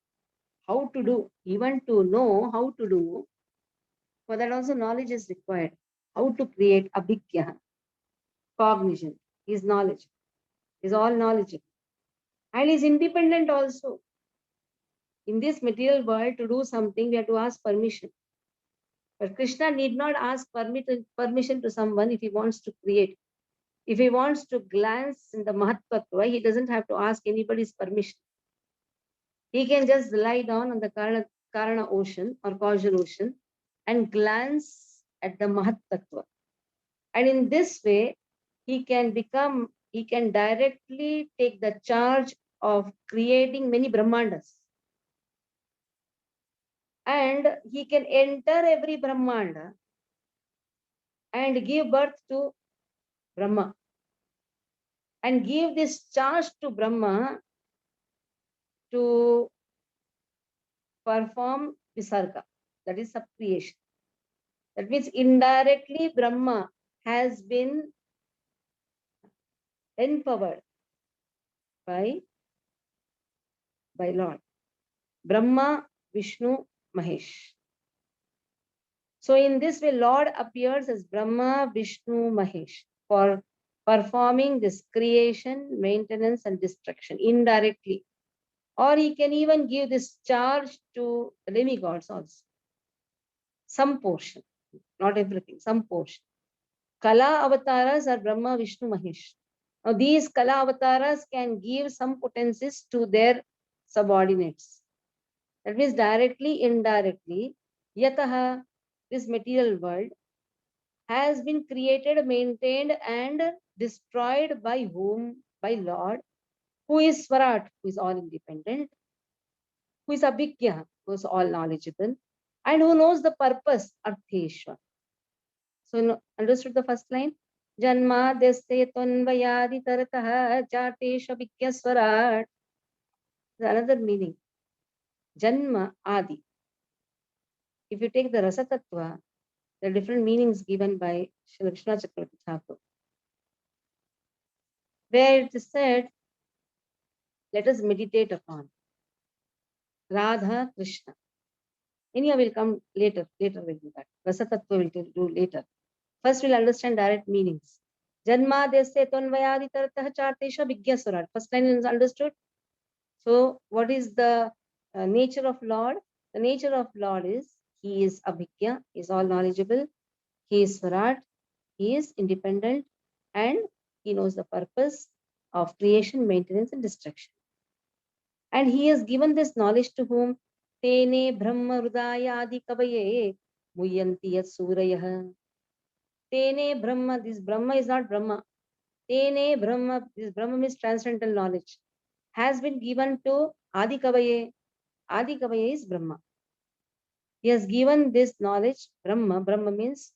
how to do, even to know how to do. For that also knowledge is required. How to create abhigyaha, cognition, his knowledge, is all knowledgeable. And is independent also. In this material world, to do something, we have to ask permission. But Krishna need not ask permission to someone if he wants to create. If he wants to glance in the Mahattatva, he doesn't have to ask anybody's permission. He can just lie down on the Karana ocean or causal ocean and glance at the Mahattatva. And in this way, he can directly take the charge of creating many Brahmandas. And he can enter every Brahmanda and give birth to Brahma. And give this charge to Brahma to perform Visarga, that is subcreation. That means indirectly Brahma has been empowered by Lord. Brahma, Vishnu, Mahesh. So in this way, Lord appears as Brahma, Vishnu, Mahesh for performing this creation, maintenance, and destruction indirectly. Or he can even give this charge to the demigods also. Some portion, not everything, some portion. Kala avatars are Brahma, Vishnu, Mahesh. Now these Kala avatars can give some potencies to their subordinates. That means directly, indirectly, yataha, this material world has been created, maintained, and destroyed by whom? By Lord, who is Swarat, who is all independent, who is Abhigya, who is all knowledgeable, and who knows the purpose, Artheshwa. So understood the first line? Janma desya tonvayadi tarataha jatesha Abhigya Swarat. Another meaning. Janma Adi. If you take the Rasa Tattva, there are different meanings given by Srila Krishna Chakravarti Thakur, where it is said, let us meditate upon Radha Krishna. Anyhow, will come later. Later we'll do that. Rasa Tattva will do later. First we'll understand direct meanings. Janma desya tonvayadi taratah chartesha vigyasurat. First line is understood. So what is the nature of Lord? The nature of Lord is he is abhigya, he is all knowledgeable, he is Swarat, he is independent, and he knows the purpose of creation, maintenance, and destruction. And he has given this knowledge to whom? Tene brahma hridaya adi kavaye muyanti yat surayah. Tene brahma, this Brahma is not Brahma. Tene brahma, this Brahma means transcendental knowledge, has been given to Adi Kavaye. Adi Kavaye is Brahma. He has given this knowledge, Brahma. Brahma means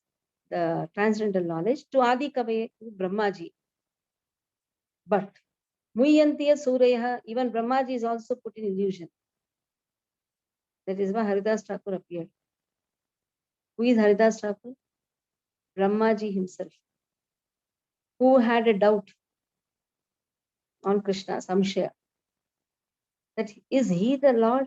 the transcendental knowledge, to Adi Kavaye, to Brahmaji. But Muyantiya Suraya, even Brahmaji is also put in illusion. That is why Haridas Thakur appeared. Who is Haridas Thakur? Brahmaji himself, who had a doubt on Krishna, Samshaya, that is he the Lord?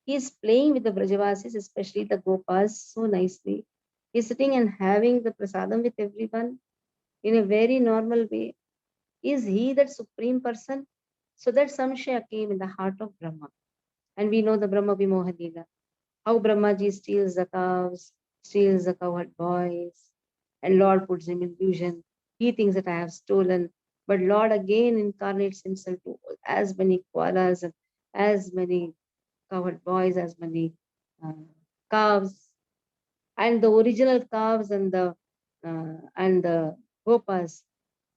He is playing with the Brajavasis, especially the Gopas, so nicely. He is sitting and having the prasadam with everyone in a very normal way. Is he that supreme person? So that Samshaya came in the heart of Brahma. And we know the Brahma Vimoha Leela, how Brahmaji steals the cows, steals the cowherd boys, and Lord puts him in illusion. He thinks that I have stolen, but Lord again incarnates himself to as many koalas and as many cowherd boys, as many calves, and the original calves and the gopas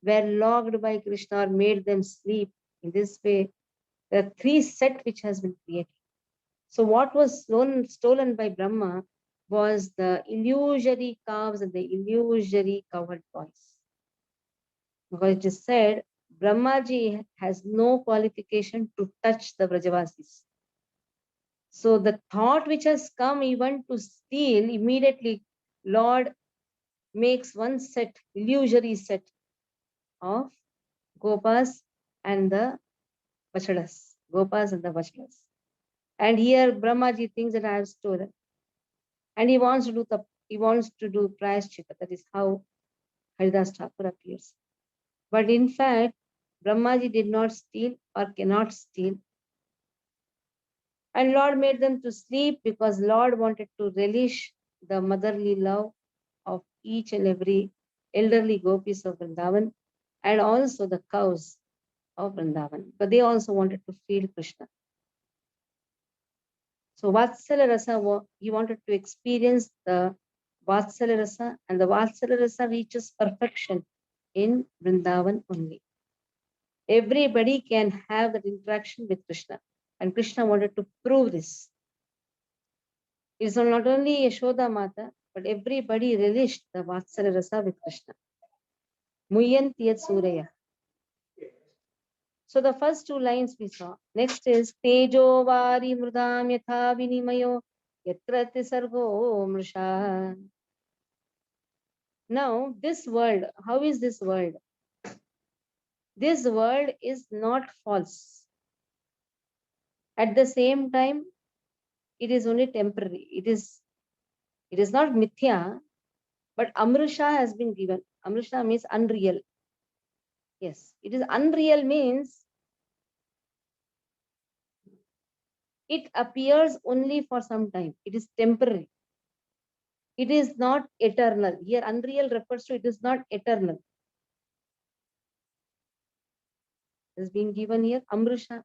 were locked by Krishna or made them sleep. In this way, the three set which has been created. So what was stolen by Brahma was the illusory calves and the illusory cowherd boys. Because it is said, Brahmaji has no qualification to touch the Brajavasis. So the thought which has come even to steal, immediately Lord makes one set, illusory set of Gopas and the Vachadas. Gopas and the Vachadas. And here Brahmaji thinks that I have stolen. And he wants to do prayashchitta. That is how Haridas Thakur appears. But in fact, Brahmaji did not steal or cannot steal. And Lord made them to sleep because Lord wanted to relish the motherly love of each and every elderly gopis of Vrindavan and also the cows of Vrindavan. But they also wanted to feel Krishna. So Vatsalya Rasa, he wanted to experience the Vatsalya Rasa, and the Vatsalya Rasa reaches perfection in Vrindavan only. Everybody can have that interaction with Krishna. And Krishna wanted to prove this. It is not only Yashoda Mata, but everybody relished the Vatsalya Rasa with Krishna. Muyantiyat Suraya. So the first two lines we saw. Next is Tejo Vari Mrudam Yatha Vinimayo Yatrati Sargo Mrisha. Now, this world, how is this world? This world is not false. At the same time, it is only temporary. It is not mithya, but amrisha has been given. Amrisha means unreal. Yes, it is unreal means it appears only for some time. It is temporary. It is not eternal. Here, unreal refers to it is not eternal. It is being given here amrisha.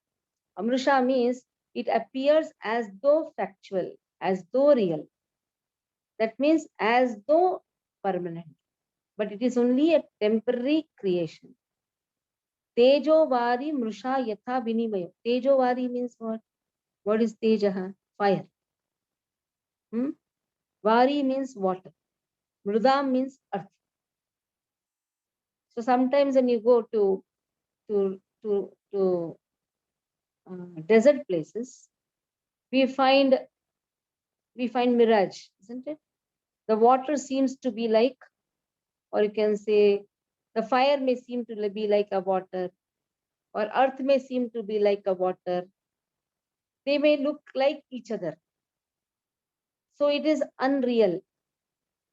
Amrisha means it appears as though factual, as though real. That means as though permanent. But it is only a temporary creation. Tejovari mrusha yatha vinimayo. Tejovari means what? What is tejaha? Fire. Vari means water. Mrudam means earth. So sometimes when you go to desert places, we find we find mirage, isn't it? The water seems to be like, or you can say, the fire may seem to be like a water, or earth may seem to be like a water. They may look like each other. So it is unreal.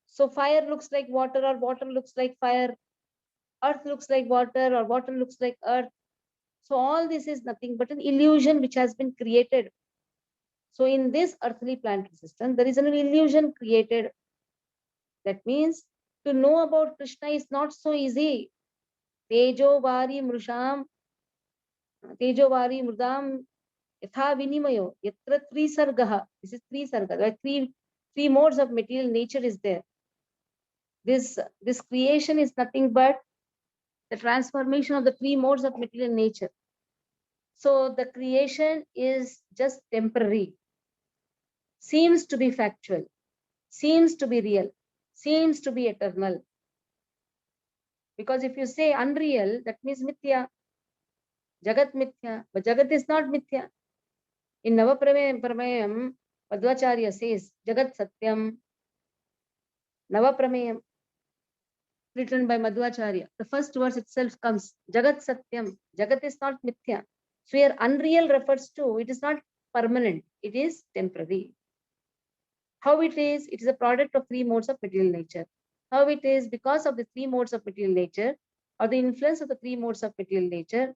So fire looks like water, or water looks like fire. Earth looks like water, or water looks like earth. So all this is nothing but an illusion which has been created. So in this earthly planetary system, there is an illusion created. That means to know about Krishna is not so easy. Tejo vari mrusham, tejo vari mrudam, yatha vinimayo, yatra trisargaha. This is trisarga. Like three modes of material nature is there. This creation is nothing but the transformation of the three modes of material nature. So the creation is just temporary, seems to be factual, seems to be real, seems to be eternal. Because if you say unreal, that means mithya, jagat mithya, but jagat is not mithya. In Navapramayam, Madhvacharya says, Jagat Satyam, Navapramayam, written by Madhvacharya. The first verse itself comes, Jagat Satyam. Jagat is not mithya. So here unreal refers to, it is not permanent, it is temporary. How it is a product of three modes of material nature. How it is because of the three modes of material nature, or the influence of the three modes of material nature,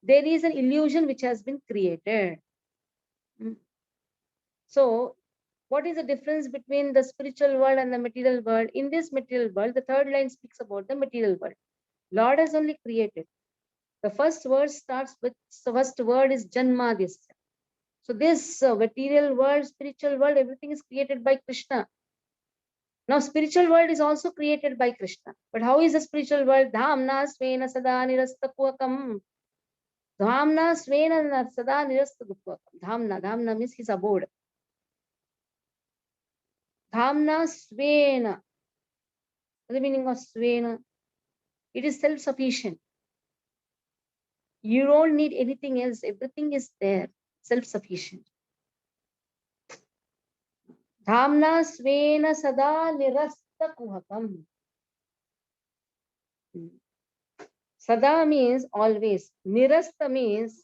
there is an illusion which has been created. So what is the difference between the spiritual world and the material world? In this material world, the third line speaks about the material world. Lord has only created. The first word starts with, the first word is Janmadhyasya. So this material world, spiritual world, everything is created by Krishna. Now spiritual world is also created by Krishna. But how is the spiritual world? Dhamna svena sada nirasta kuakam. Dhamna svena sada nirasta kuakam. Dhamna means his abode. Dhamna svena. What is the meaning of svena? It is self-sufficient. You don't need anything else. Everything is there. Self-sufficient. Dhamna svena sada nirasta kuhakam. Sada means always. Nirasta means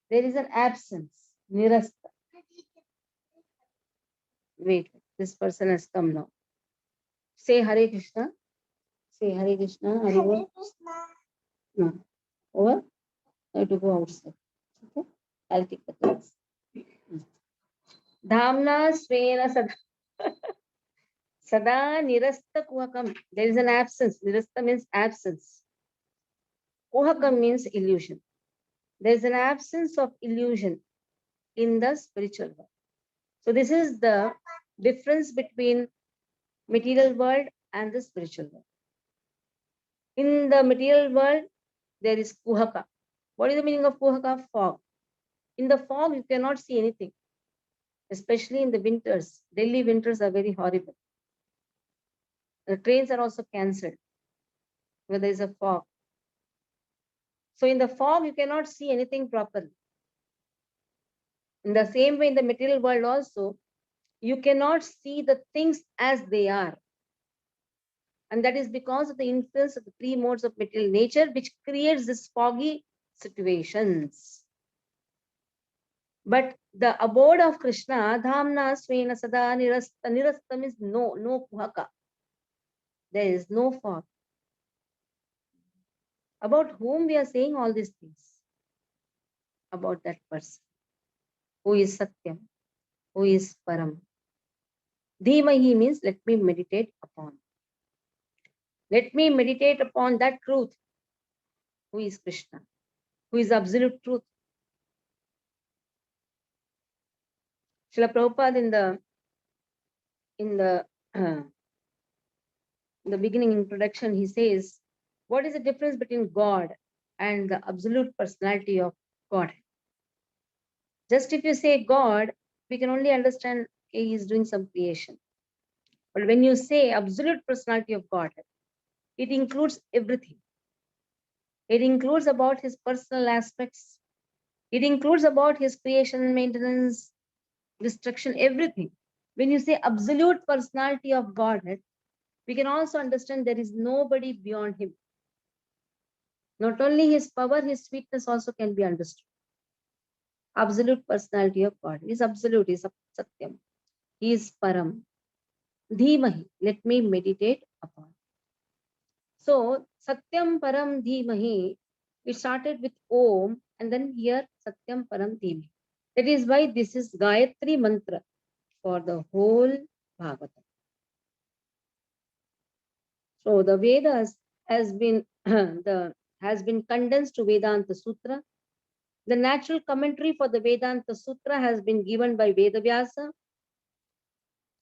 there is an absence. Nirasta. Wait, this person has come now. Say Hare Krishna. Say Hare Krishna. Hare Krishna. No. Over. I have to go outside. Okay. I'll take the class. Dhamna svena sada. Sada nirasta kuhakam. There is an absence. Nirasta means absence. Kuhakam means illusion. There is an absence of illusion in the spiritual world. So this is the difference between material world and the spiritual world. In the material world, there is kuhaka. What is the meaning of kuhaka? Fog. In the fog, you cannot see anything, especially in the winters. Delhi winters are very horrible. The trains are also cancelled where there is a fog. So in the fog, you cannot see anything properly. In the same way, in the material world also, you cannot see the things as they are. And that is because of the influence of the three modes of material nature, which creates this foggy situations. But the abode of Krishna, Dhamna Svena Sada Nirasta. Nirasta means no kuhaka. There is no fog. About whom we are saying all these things? About that person who is Satyam, who is Param. Dhimahi means let me meditate upon. Let me meditate upon that truth, who is Krishna, who is absolute truth. Srila Prabhupada in the beginning introduction, he says, what is the difference between God and the absolute personality of God? Just if you say God, we can only understand, okay, he is doing some creation. But when you say absolute personality of God, it includes everything. It includes about his personal aspects. It includes about his creation, maintenance, destruction, everything. When you say absolute personality of Godhead, we can also understand there is nobody beyond him. Not only his power, his sweetness also can be understood. Absolute personality of God. He is absolute, he is Satyam. He is Param. Dhimahi. Let me meditate upon. So, Satyam Param Dhimahi, it started with Om and then here Satyam Param Dhimahi. That is why this is Gayatri Mantra for the whole Bhagavatam. So the Vedas has been has been condensed to Vedanta Sutra. The natural commentary for the Vedanta Sutra has been given by Vedavyasa.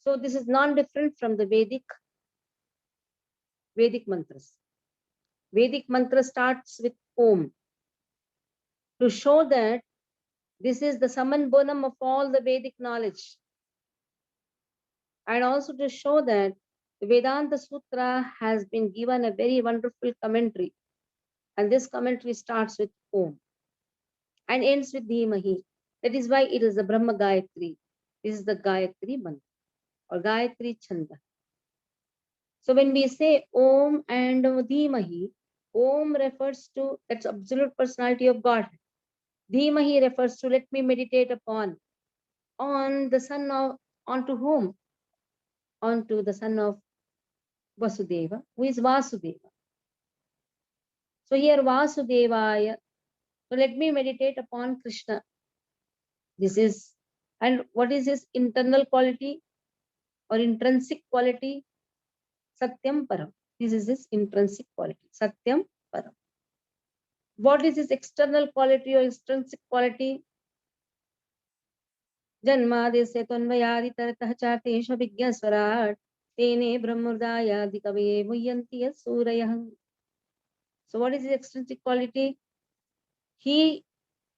So this is non-different from the Vedic mantras. Vedic mantra starts with Om to show that this is the summum bonum of all the Vedic knowledge. And also to show that the Vedanta Sutra has been given a very wonderful commentary. And this commentary starts with Om and ends with Dhimahi. That is why it is the Brahma Gayatri. This is the Gayatri mantra or Gayatri Chanda. So when we say Om and Dhimahi, Om refers to that's absolute personality of God. Dhimahi refers to let me meditate upon on the son of onto whom? Onto the son of Vasudeva, who is Vasudeva. So here Vasudevaya. So let me meditate upon Krishna. This is, and what is his internal quality or intrinsic quality? Satyam Param. This is his intrinsic quality. Satyam Param. What is his external quality or extrinsic quality? Janmadesya Tanvayadi Taratah Chatesha Vigyaswarat Tene Brahmurdaya Dikavaye Muyanti Surayah. So what is his extrinsic quality? He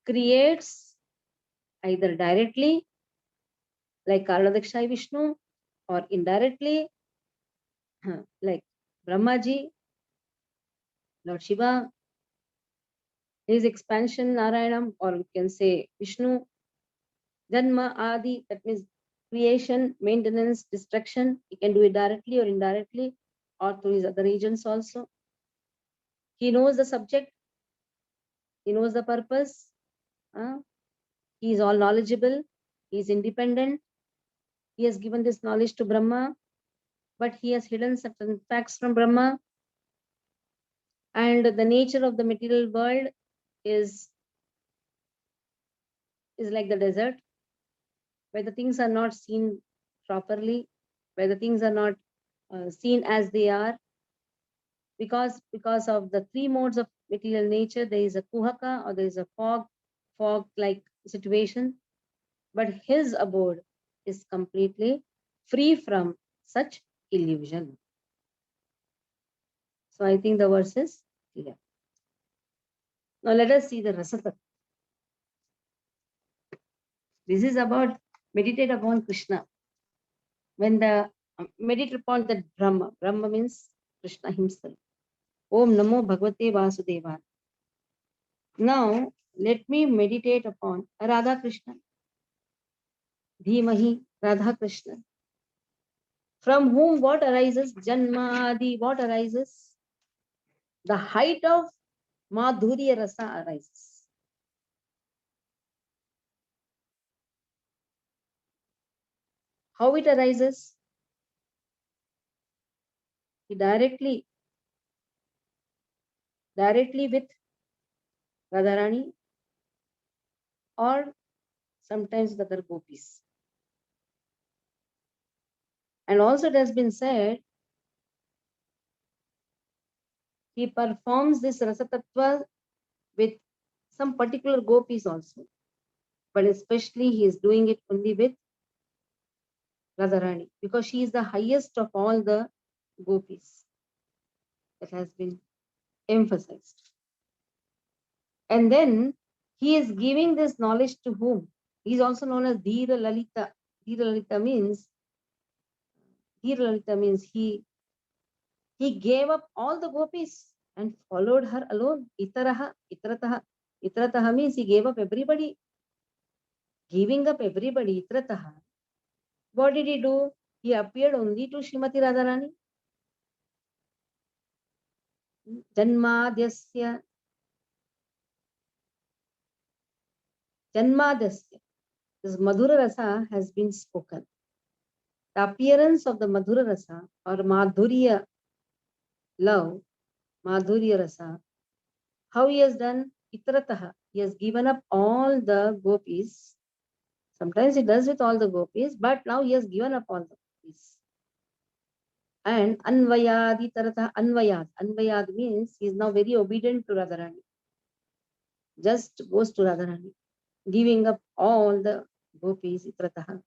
creates either directly, like Karanadakshay Vishnu, or indirectly, like Brahmaji, Lord Shiva, his expansion Narayanam, or we can say Vishnu, Janma Adi, that means creation, maintenance, destruction. He can do it directly or indirectly, or through his other agents also. He knows the subject, he knows the purpose, he is all knowledgeable, he is independent, he has given this knowledge to Brahma, but he has hidden certain facts from Brahma. And the nature of the material world is like the desert, where the things are not seen properly, where the things are not seen as they are, because of the three modes of material nature. There is a kuhaka, or there is a fog like situation, but his abode is completely free from such illusion. So I think the verse is clear. Now let us see the Rasata. This is about meditate upon Krishna. When the meditate upon that Brahma. Brahma means Krishna himself. Om Namo Bhagavate Vasudevaya. Now let me meditate upon Radha Krishna. Dhimahi Radha Krishna. From whom what arises? Janmadi, what arises? The height of Madhurya Rasa arises. How it arises? Directly with Radharani, or sometimes the other gopis. And also it has been said, he performs this Rasatattva with some particular gopis also. But especially he is doing it only with Radharani, because she is the highest of all the gopis. That has been emphasized. And then he is giving this knowledge to whom? He is also known as Dhira Lalita. Dhira Lalita means he gave up all the gopis and followed her alone. Itarataha means he gave up everybody. Giving up everybody, itrataha. What did he do? He appeared only to Srimati Radharani. Janmadhyasya. This Madhura Rasa has been spoken. The appearance of the Madhura Rasa or Madhurya love, Madhurya Rasa, how he has done Itrataha. He has given up all the gopis. Sometimes he does with all the gopis, but now he has given up all the gopis. And Anvayadi Tarata Anvayad. Anvayad means he is now very obedient to Radharani. Just goes to Radharani, giving up all the gopis, Itrataha.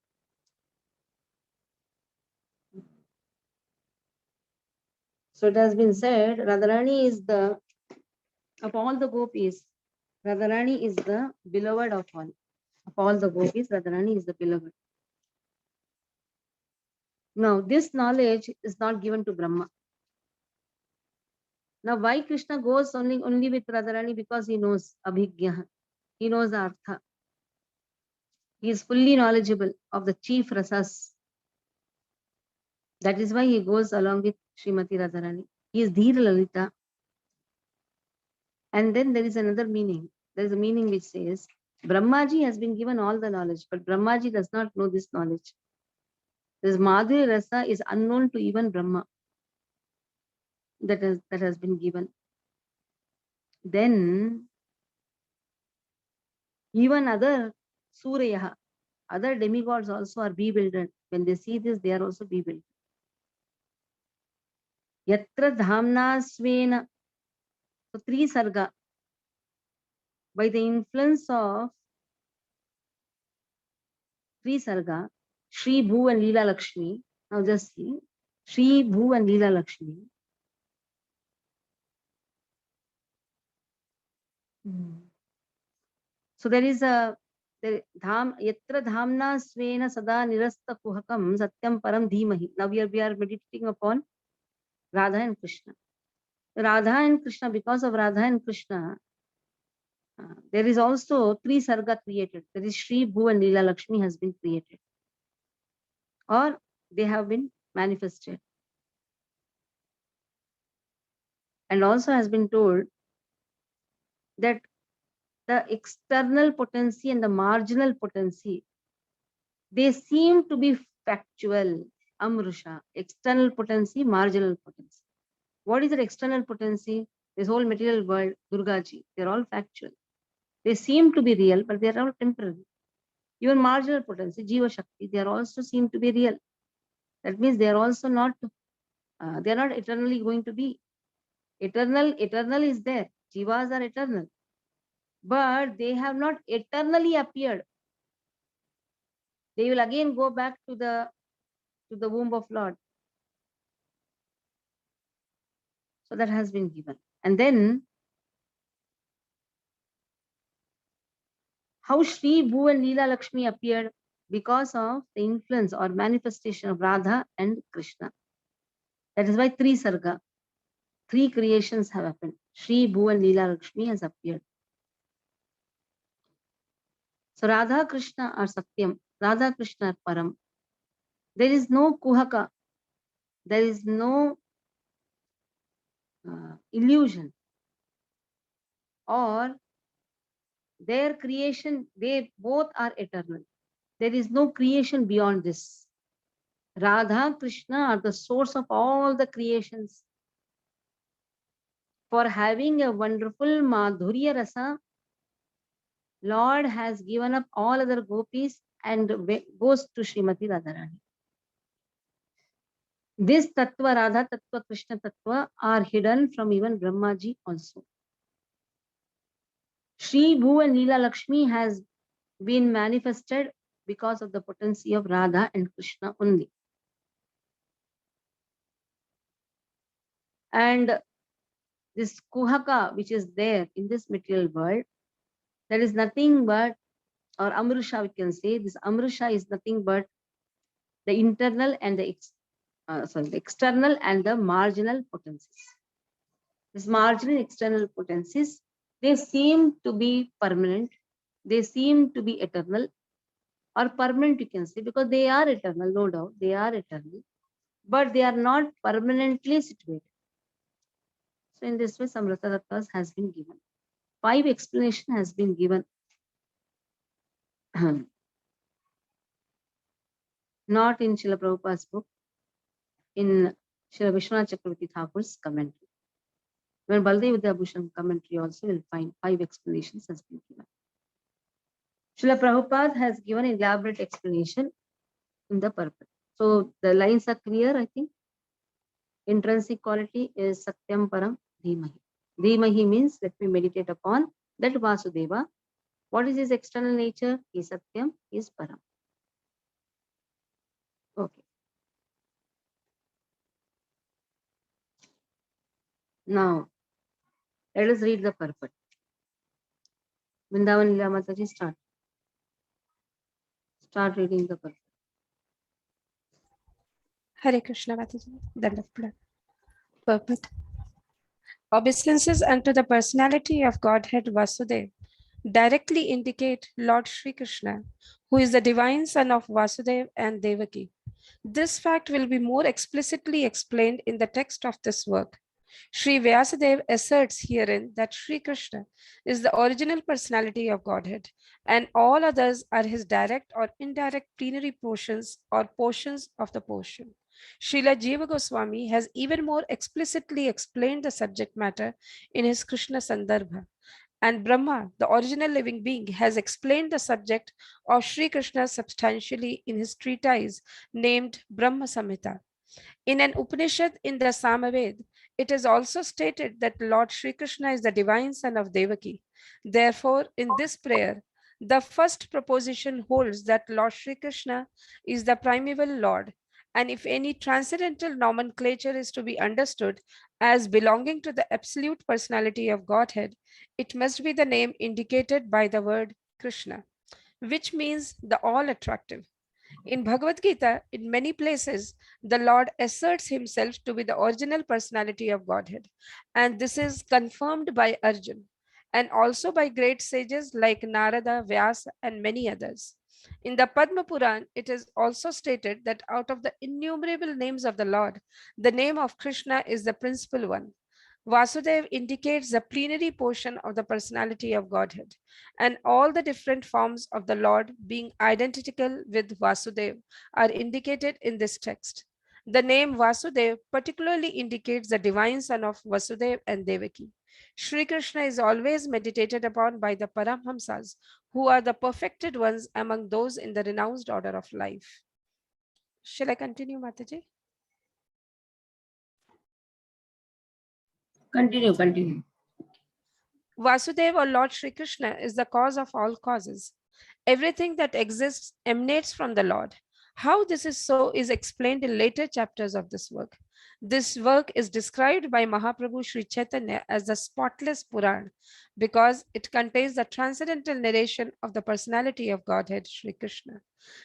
So it has been said, Radharani is the, of all the gopis, Radharani is the beloved of all. Of all the gopis, Radharani is the beloved. Now, this knowledge is not given to Brahma. Now, why Krishna goes only with Radharani? Because he knows Abhigya. He knows the Artha. He is fully knowledgeable of the chief rasas. That is why he goes along with Srimati Radharani. He is Dhira Lalita. And then there is another meaning. There is a meaning which says, Brahmaji has been given all the knowledge, but Brahmaji does not know this knowledge. This Madhurya Rasa is unknown to even Brahma. That has been given. Then even other Surya, other demigods also are bewildered. When they see this, they are also bewildered. Yatra dhamna svena. So three sarga. By the influence of three sarga, Shri Bhu and Leela Lakshmi. Now just see. Shri Bhu and Leela Lakshmi. So there is a yatra dhamna svena sada nirasta kuhakam satyam param dhimahi. Now we are meditating upon Radha and Krishna. Radha and Krishna, because of Radha and Krishna, there is also three sarga created. There is Shri Bhu and Leela Lakshmi has been created, or they have been manifested. And also has been told that the external potency and the marginal potency, they seem to be factual. Amrusha, external potency, marginal potency. What is the external potency? This whole material world, Durgaji, they're all factual. They seem to be real, but they're all temporary. Even marginal potency, Jiva Shakti, they are also seem to be real. That means they are also not, they are not eternally going to be. Eternal is there. Jivas are eternal. But they have not eternally appeared. They will again go back to the womb of Lord. So that has been given. And then how Shri Bhu and Leela Lakshmi appeared? Because of the influence or manifestation of Radha and Krishna. That is why three sarga, three creations have happened. Shri Bhu and Leela Lakshmi has appeared. So Radha Krishna are Satyam, Radha Krishna are Param. There is no Kuhaka, there is no illusion, or their creation, they both are eternal. There is no creation beyond this. Radha Krishna are the source of all the creations. For having a wonderful Madhurya Rasa, Lord has given up all other gopis and goes to Srimati Radharani. This Tattva, Radha Tattva, Krishna Tattva are hidden from even Brahmaji also. Shri Bhu and Leela Lakshmi has been manifested because of the potency of Radha and Krishna only. And this Kuhaka, which is there in this material world, that is nothing but, or Amrusha we can say, this Amrusha is nothing but the internal and the external and the marginal potencies. These marginal external potencies, they seem to be permanent, they seem to be eternal, or permanent, you can say, because they are eternal, no doubt, they are eternal, but they are not permanently situated. So in this way, Samrata Tattvas has been given. 5 explanation has been given. Not in Srila Prabhupada's book, in Srila Vishwanath Chakravarti Thakur's commentary. When Baldev Vidyabhushan commentary also will find 5 explanations has been given. Srila Prabhupada has given elaborate explanation in the purport. So the lines are clear, I think. Intrinsic quality is Satyam Param Dhimahi. Dhimahi means let me meditate upon that Vasudeva. What is his external nature? He is Satyam, he is Param. Okay. Now, let us read the purport. Vrindavan Leela Mataji, start. Start reading the purport. Hare Krishna Mataji. Dandapura. Purport. Obeisances unto the personality of Godhead Vasudev directly indicate Lord Sri Krishna, who is the divine son of Vasudev and Devaki. This fact will be more explicitly explained in the text of this work. Sri Vyasadeva asserts herein that Sri Krishna is the original personality of Godhead, and all others are his direct or indirect plenary portions or portions of the portion. Srila Jiva Goswami has even more explicitly explained the subject matter in his Krishna Sandarbha. And Brahma, the original living being, has explained the subject of Sri Krishna substantially in his treatise named Brahma Samhita. In an Upanishad in the Samaved, it is also stated that Lord Sri Krishna is the divine son of Devaki. Therefore, in this prayer, the first proposition holds that Lord Sri Krishna is the primeval Lord, and if any transcendental nomenclature is to be understood as belonging to the absolute personality of Godhead, it must be the name indicated by the word Krishna, which means the all attractive. In Bhagavad Gita, in many places, the Lord asserts himself to be the original personality of Godhead, and this is confirmed by Arjun and also by great sages like Narada, Vyasa, and many others. In the Padma Puran, it is also stated that out of the innumerable names of the Lord, the name of Krishna is the principal one. Vasudev indicates the plenary portion of the personality of Godhead, and all the different forms of the Lord being identical with Vasudev are indicated in this text. The name Vasudev particularly indicates the divine son of Vasudev and Devaki. Sri Krishna is always meditated upon by the Paramhamsas, who are the perfected ones among those in the renounced order of life. Shall I continue, Mataji? Continue. Vasudeva or Lord Sri Krishna is the cause of all causes. Everything that exists emanates from the Lord. How this is so is explained in later chapters of this work. This work is described by Mahaprabhu Sri Chaitanya as the spotless Puran because it contains the transcendental narration of the personality of Godhead Sri Krishna.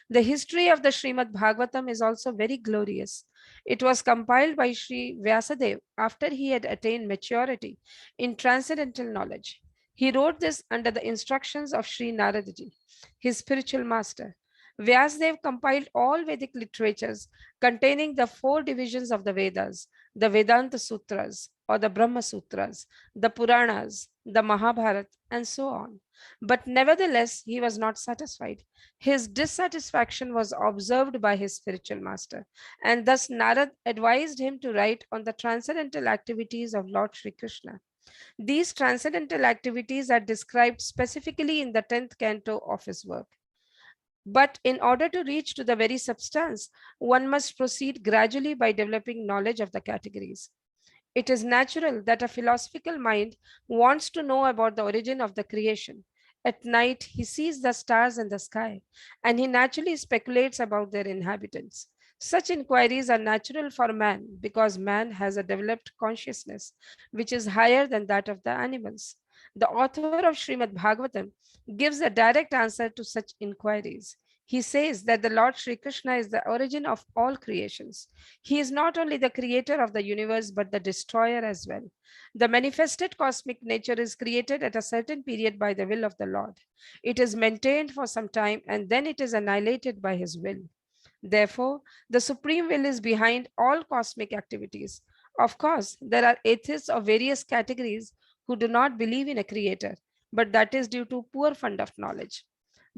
The history of the Srimad Bhagavatam is also very glorious. It was compiled by Sri Vyasadeva after he had attained maturity in transcendental knowledge. He wrote this under the instructions of Sri Naradaji, his spiritual master. Vyasadeva compiled all Vedic literatures containing the 4 divisions of the Vedas, the Vedanta Sutras or the Brahma Sutras, the Puranas, the Mahabharata, and so on. But nevertheless, he was not satisfied. His dissatisfaction was observed by his spiritual master, and thus Narad advised him to write on the transcendental activities of Lord Sri Krishna. These transcendental activities are described specifically in the 10th canto of his work. But in order to reach to the very substance, one must proceed gradually by developing knowledge of the categories. It is natural that a philosophical mind wants to know about the origin of the creation. At night, he sees the stars in the sky, and he naturally speculates about their inhabitants. Such inquiries are natural for man because man has a developed consciousness which is higher than that of the animals. The author of Srimad Bhagavatam gives a direct answer to such inquiries. He says that the Lord Sri Krishna is the origin of all creations. He is not only the creator of the universe, but the destroyer as well. The manifested cosmic nature is created at a certain period by the will of the Lord. It is maintained for some time and then it is annihilated by his will. Therefore, the supreme will is behind all cosmic activities. Of course, there are atheists of various categories who do not believe in a creator, but that is due to poor fund of knowledge.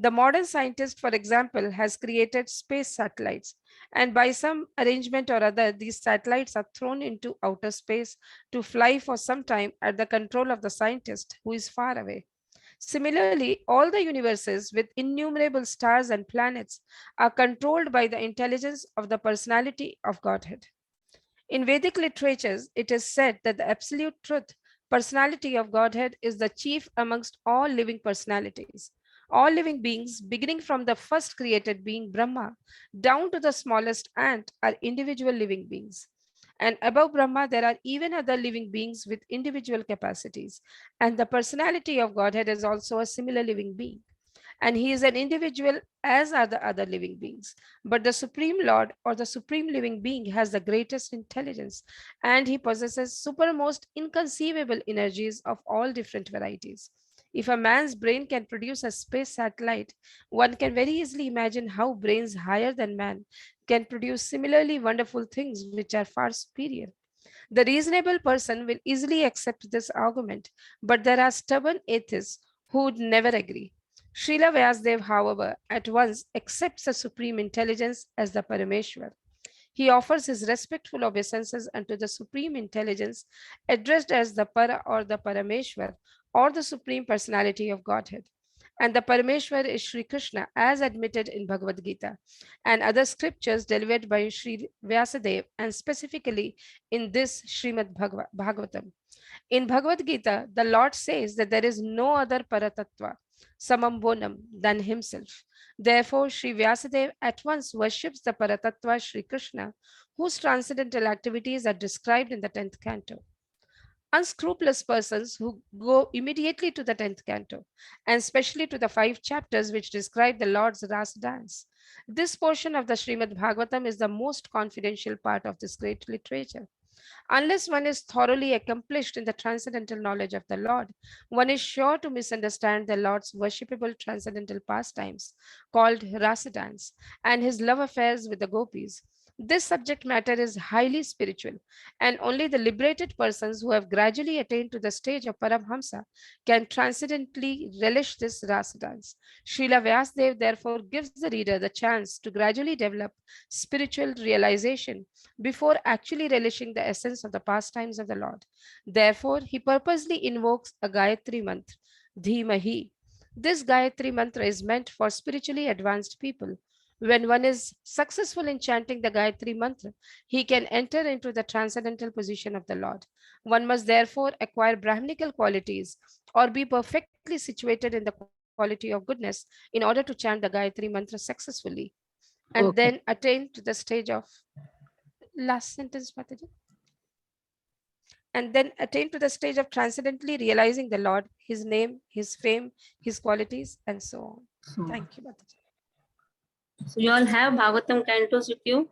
The modern scientist, for example, has created space satellites, and by some arrangement or other, these satellites are thrown into outer space to fly for some time at the control of the scientist who is far away. Similarly, all the universes with innumerable stars and planets are controlled by the intelligence of the personality of Godhead. In Vedic literatures, it is said that the absolute truth, personality of Godhead, is the chief amongst all living personalities. All living beings, beginning from the first created being Brahma, down to the smallest ant, are individual living beings. And above Brahma, there are even other living beings with individual capacities. And the personality of Godhead is also a similar living being, and he is an individual as are the other living beings. But the Supreme Lord or the Supreme Living Being has the greatest intelligence, and he possesses supermost inconceivable energies of all different varieties. If a man's brain can produce a space satellite, one can very easily imagine how brains higher than man can produce similarly wonderful things which are far superior. The reasonable person will easily accept this argument, but there are stubborn atheists who would never agree. Srila Vyasdev, however, at once accepts the supreme intelligence as the Parameshwar. He offers his respectful obeisances unto the supreme intelligence, addressed as the Para or the Parameshwar, or the supreme personality of Godhead. And the Parameshwar is Sri Krishna, as admitted in Bhagavad Gita and other scriptures delivered by Sri Vyasadev, and specifically in this Srimad Bhagavatam. In Bhagavad Gita, the Lord says that there is no other Paratattva, Samam Bonam, than himself. Therefore, Sri Vyasadev at once worships the Paratattva Sri Krishna, whose transcendental activities are described in the 10th canto. Unscrupulous persons who go immediately to the 10th canto, and especially to the 5 chapters which describe the Lord's Rasa dance. This portion of the Srimad Bhagavatam is the most confidential part of this great literature. Unless one is thoroughly accomplished in the transcendental knowledge of the Lord, one is sure to misunderstand the Lord's worshipable transcendental pastimes called Rasa dance and his love affairs with the gopis. This subject matter is highly spiritual, and only the liberated persons who have gradually attained to the stage of Paramhamsa can transcendently relish this Rasa dance. Srila Vyasdev therefore gives the reader the chance to gradually develop spiritual realization before actually relishing the essence of the pastimes of the Lord. Therefore, he purposely invokes a Gayatri mantra, Dhimahi. This Gayatri mantra is meant for spiritually advanced people. When one is successful in chanting the Gayatri mantra, he can enter into the transcendental position of the Lord. One must therefore acquire Brahminical qualities or be perfectly situated in the quality of goodness in order to chant the Gayatri mantra successfully and then Okay. attain to the stage of last sentence, Mataji. And then attain to the stage of transcendently realizing the Lord, his name, his fame, his qualities, and so on. So, Thank you, Mataji. so you all have Bhagavatam cantos with you?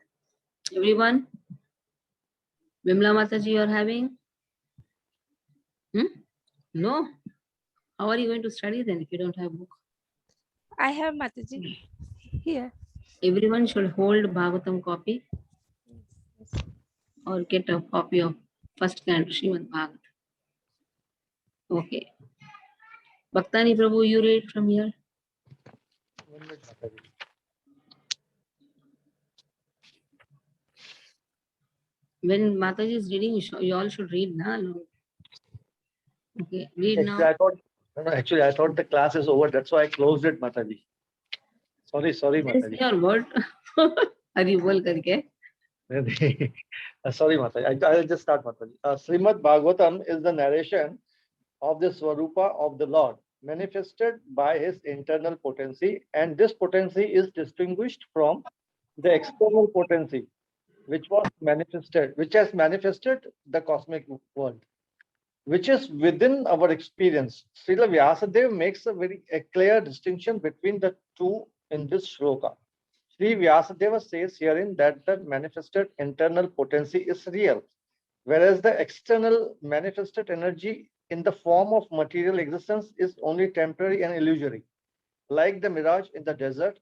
Everyone? Vimla Mataji, you are having? No? How are you going to study then if you don't have book? I have Mataji here. Everyone should hold Bhagavatam copy Yes. or get a copy of first canto Srimad Bhagavat. Okay. Bhaktani Prabhu, you read from here. When Mataji is reading, you all should read, na? Okay, read Actually, now. I thought the class is over. That's why I closed it, Mataji. Sorry, What is Mataji. your word? Hari bol karke. Sorry, Mataji. I'll just start, Mataji. Srimad Bhagavatam is the narration of the Swarupa of the Lord, manifested by his internal potency, and this potency is distinguished from the external potency, which has manifested the cosmic world, which is within our experience. Srila Vyasadeva makes a very clear distinction between the two in this shloka. Sri Vyasadeva says herein that the manifested internal potency is real, whereas the external manifested energy in the form of material existence is only temporary and illusory. Like the mirage in the desert.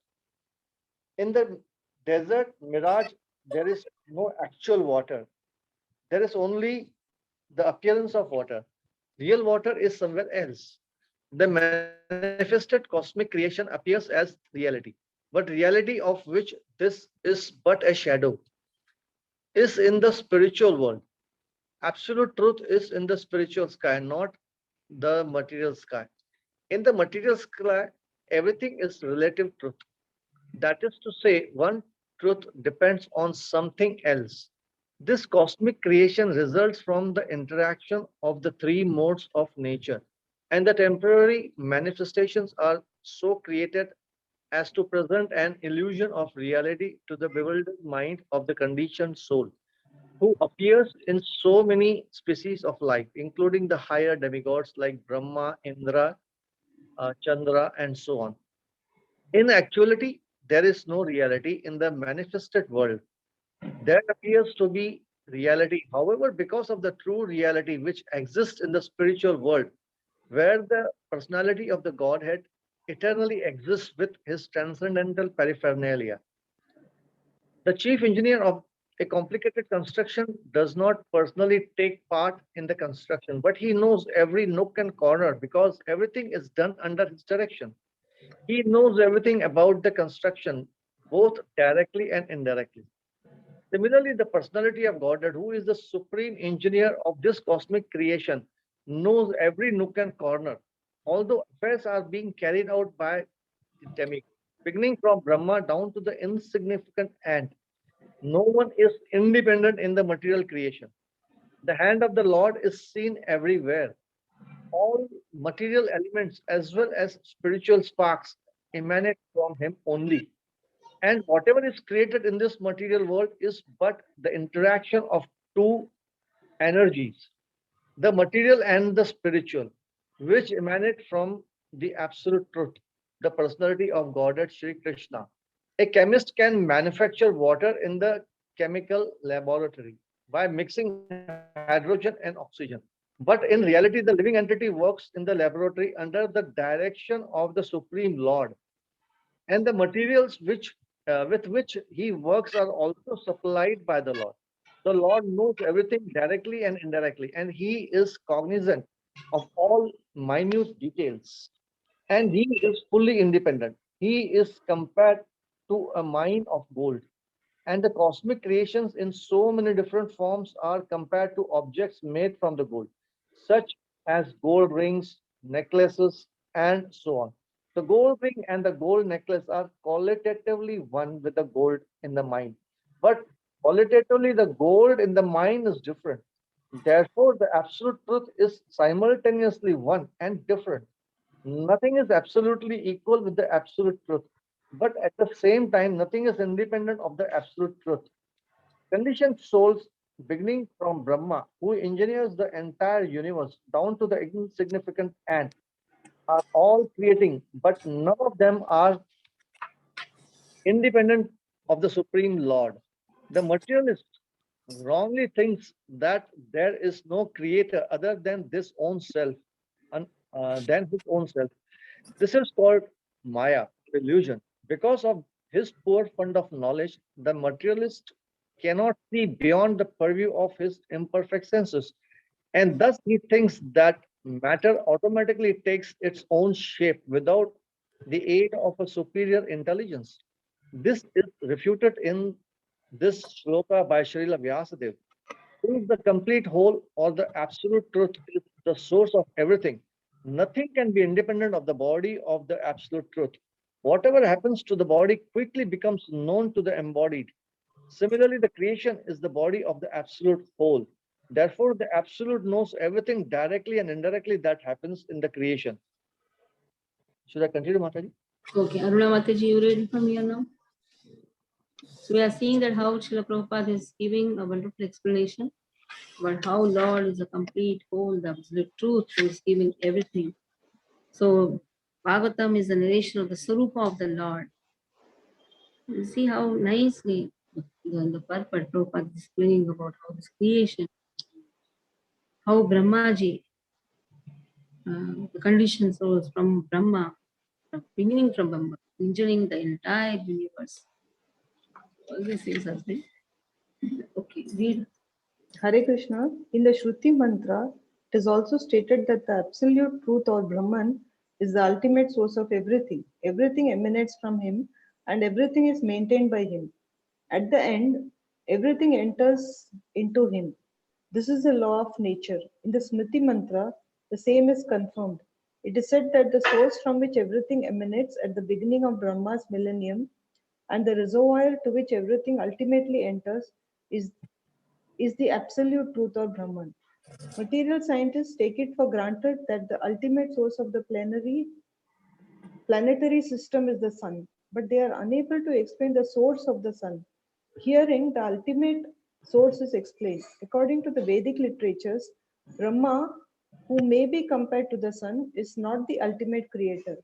In the desert mirage, there is no actual water. There is only the appearance of water. Real water is somewhere else. The manifested cosmic creation appears as reality, but reality of which this is but a shadow is in the spiritual world. Absolute truth is in the spiritual sky, not the material sky. In the material sky, everything is relative truth. That is to say, one truth depends on something else. This cosmic creation results from the interaction of the three modes of nature, and the temporary manifestations are so created as to present an illusion of reality to the bewildered mind of the conditioned soul, who appears in so many species of life, including the higher demigods like Brahma, Indra, Chandra, and so on. In actuality, there is no reality in the manifested world. There appears to be reality. However, because of the true reality which exists in the spiritual world, where the personality of the Godhead eternally exists with his transcendental paraphernalia, the chief engineer of a complicated construction does not personally take part in the construction, but he knows every nook and corner because everything is done under his direction. He knows everything about the construction, both directly and indirectly. Similarly, the personality of Godhead, who is the supreme engineer of this cosmic creation, knows every nook and corner. Although affairs are being carried out by the demigods, beginning from Brahma down to the insignificant ant, no one is independent in the material creation. The hand of the Lord is seen everywhere. All material elements as well as spiritual sparks emanate from Him only. And whatever is created in this material world is but the interaction of two energies, the material and the spiritual, which emanate from the absolute truth, the personality of Godhead Sri Krishna. A chemist can manufacture water in the chemical laboratory by mixing hydrogen and oxygen. But in reality, the living entity works in the laboratory under the direction of the Supreme Lord, and the materials with which he works are also supplied by the Lord. The Lord knows everything directly and indirectly, and he is cognizant of all minute details. And he is fully independent. He is compared to a mine of gold. And the cosmic creations in so many different forms are compared to objects made from the gold, such as gold rings, necklaces, and so on. The gold ring and the gold necklace are qualitatively one with the gold in the mine. But qualitatively, the gold in the mine is different. Therefore, the absolute truth is simultaneously one and different. Nothing is absolutely equal with the absolute truth, but at the same time, nothing is independent of the absolute truth. Conditioned souls, beginning from Brahma, who engineers the entire universe down to the insignificant ant, are all creating, but none of them are independent of the Supreme Lord. The materialist wrongly thinks that there is no creator other than this own self, than his own self. This is called Maya, illusion. Because of his poor fund of knowledge, the materialist cannot see beyond the purview of his imperfect senses, and thus he thinks that matter automatically takes its own shape without the aid of a superior intelligence. This is refuted in this shloka by Srila Vyasadeva. Since the complete whole or the absolute truth is the source of everything, nothing can be independent of the body of the absolute truth. Whatever happens to the body quickly becomes known to the embodied. Similarly, the creation is the body of the absolute whole. Therefore, the absolute knows everything directly and indirectly that happens in the creation. Should I continue, Mataji? Okay, Aruna Mataji, you ready from here now? So we are seeing that how Srila Prabhupada is giving a wonderful explanation about how Lord is a complete whole, the absolute truth, who is giving everything. So Bhagavatam is the narration of the Sarupa of the Lord. You see how nicely the purport Prabhupada is explaining about how this creation, how Brahmaji, the conditions rose from Brahma, from beginning from Brahma, engineering the entire universe. All these things have been. Okay, read. Hare Krishna, in the Shruti mantra, it is also stated that the absolute truth or Brahman is the ultimate source of everything. Everything emanates from him and everything is maintained by him. At the end, everything enters into him. This is the law of nature. In the Smriti mantra, the same is confirmed. It is said that the source from which everything emanates at the beginning of Brahma's millennium and the reservoir to which everything ultimately enters is the absolute truth or Brahman. Material scientists take it for granted that the ultimate source of the planetary system is the sun, but they are unable to explain the source of the sun. Herein, the ultimate source is explained. According to the Vedic literatures, Brahma, who may be compared to the sun, is not the ultimate creator.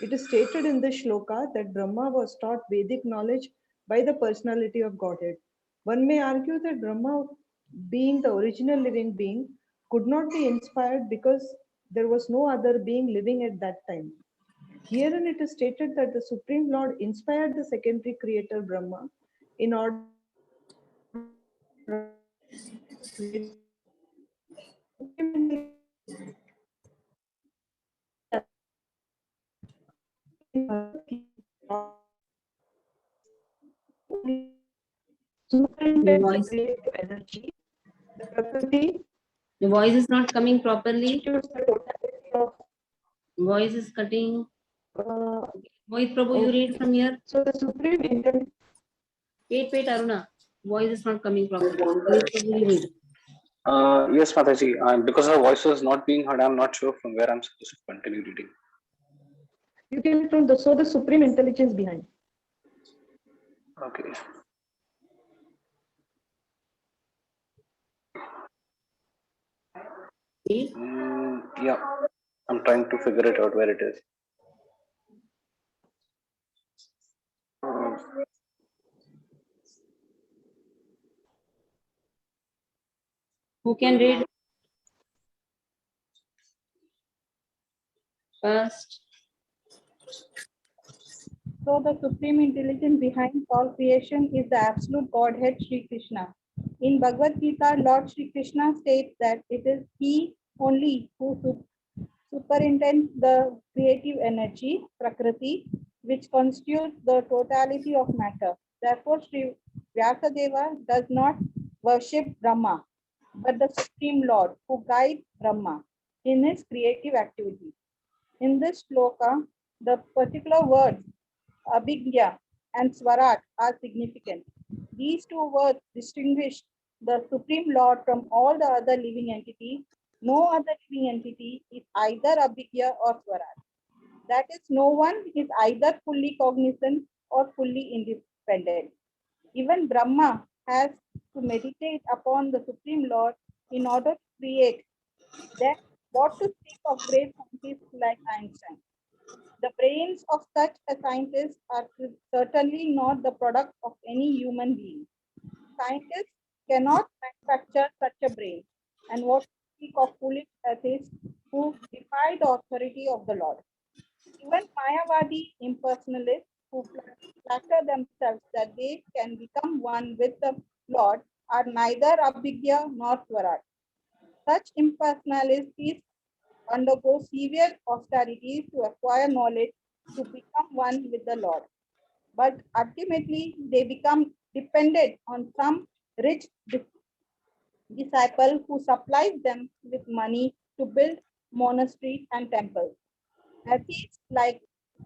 It is stated in this shloka that Brahma was taught Vedic knowledge by the personality of Godhead. One may argue that Brahma, being the original living being, could not be inspired because there was no other being living at that time. Herein it is stated that the Supreme Lord inspired the secondary creator Brahma in order to create the Supreme Intelligence. In Bhagavad Gita, only Your superintends the voice, creative energy. The Prakriti your voice is not coming properly. constitutes the totality of Voice is cutting. uh, Voice, Prabhu, you read okay. from here. So the Supreme Intelligence. Wait, Aruna. Voice is not coming properly. Voice, Prabhu, you read. Yes, Mataji. Because her voice was not being heard, I'm not sure from where I'm supposed to continue reading. You can from the Supreme Intelligence behind. Okay. Read. Yeah, I'm trying to figure it out where it is. Who can read first? So the supreme intelligence behind all creation is the absolute Godhead Sri Krishna. In Bhagavad Gita, Lord Sri Krishna states that it is He only who superintends the creative energy, Prakriti, which constitutes the totality of matter. Therefore, Sri Vyasadeva does not worship Brahma, but the Supreme Lord who guides Brahma in his creative activity. In this shloka, the particular words Abhigya and Swarat are significant. These two words distinguish the Supreme Lord from all the other living entities. No other living entity is either Abhigya or Swarat. That is, no one is either fully cognizant or fully independent. Even Brahma has to meditate upon the Supreme Lord in order to create. Then, what to speak of great scientists like Einstein? The brains of such a scientist are certainly not the product of any human being. Scientists cannot manufacture such a brain. And what to speak of foolish atheists who defy the authority of the Lord? Even Mayavadi impersonalists who flatter themselves that they can become one with the Lord are neither Abhigya nor Swarat. Such impersonalities undergo severe austerities to acquire knowledge to become one with the Lord. But ultimately, they become dependent on some rich disciple who supplies them with money to build monasteries and temples. Atheists like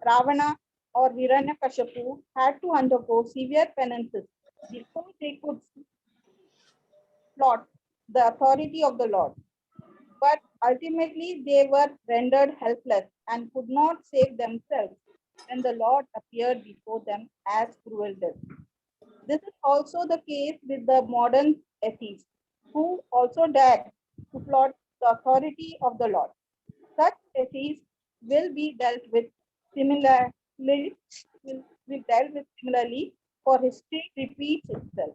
Ravana or Hiranyakashipu had to undergo severe penances before they could plot the authority of the Lord. But ultimately they were rendered helpless and could not save themselves when the Lord appeared before them as cruel death. This is also the case with the modern atheists, who also dared to plot the authority of the Lord. Such atheists will be dealt with similarly be dealt with similarly, for history repeats itself.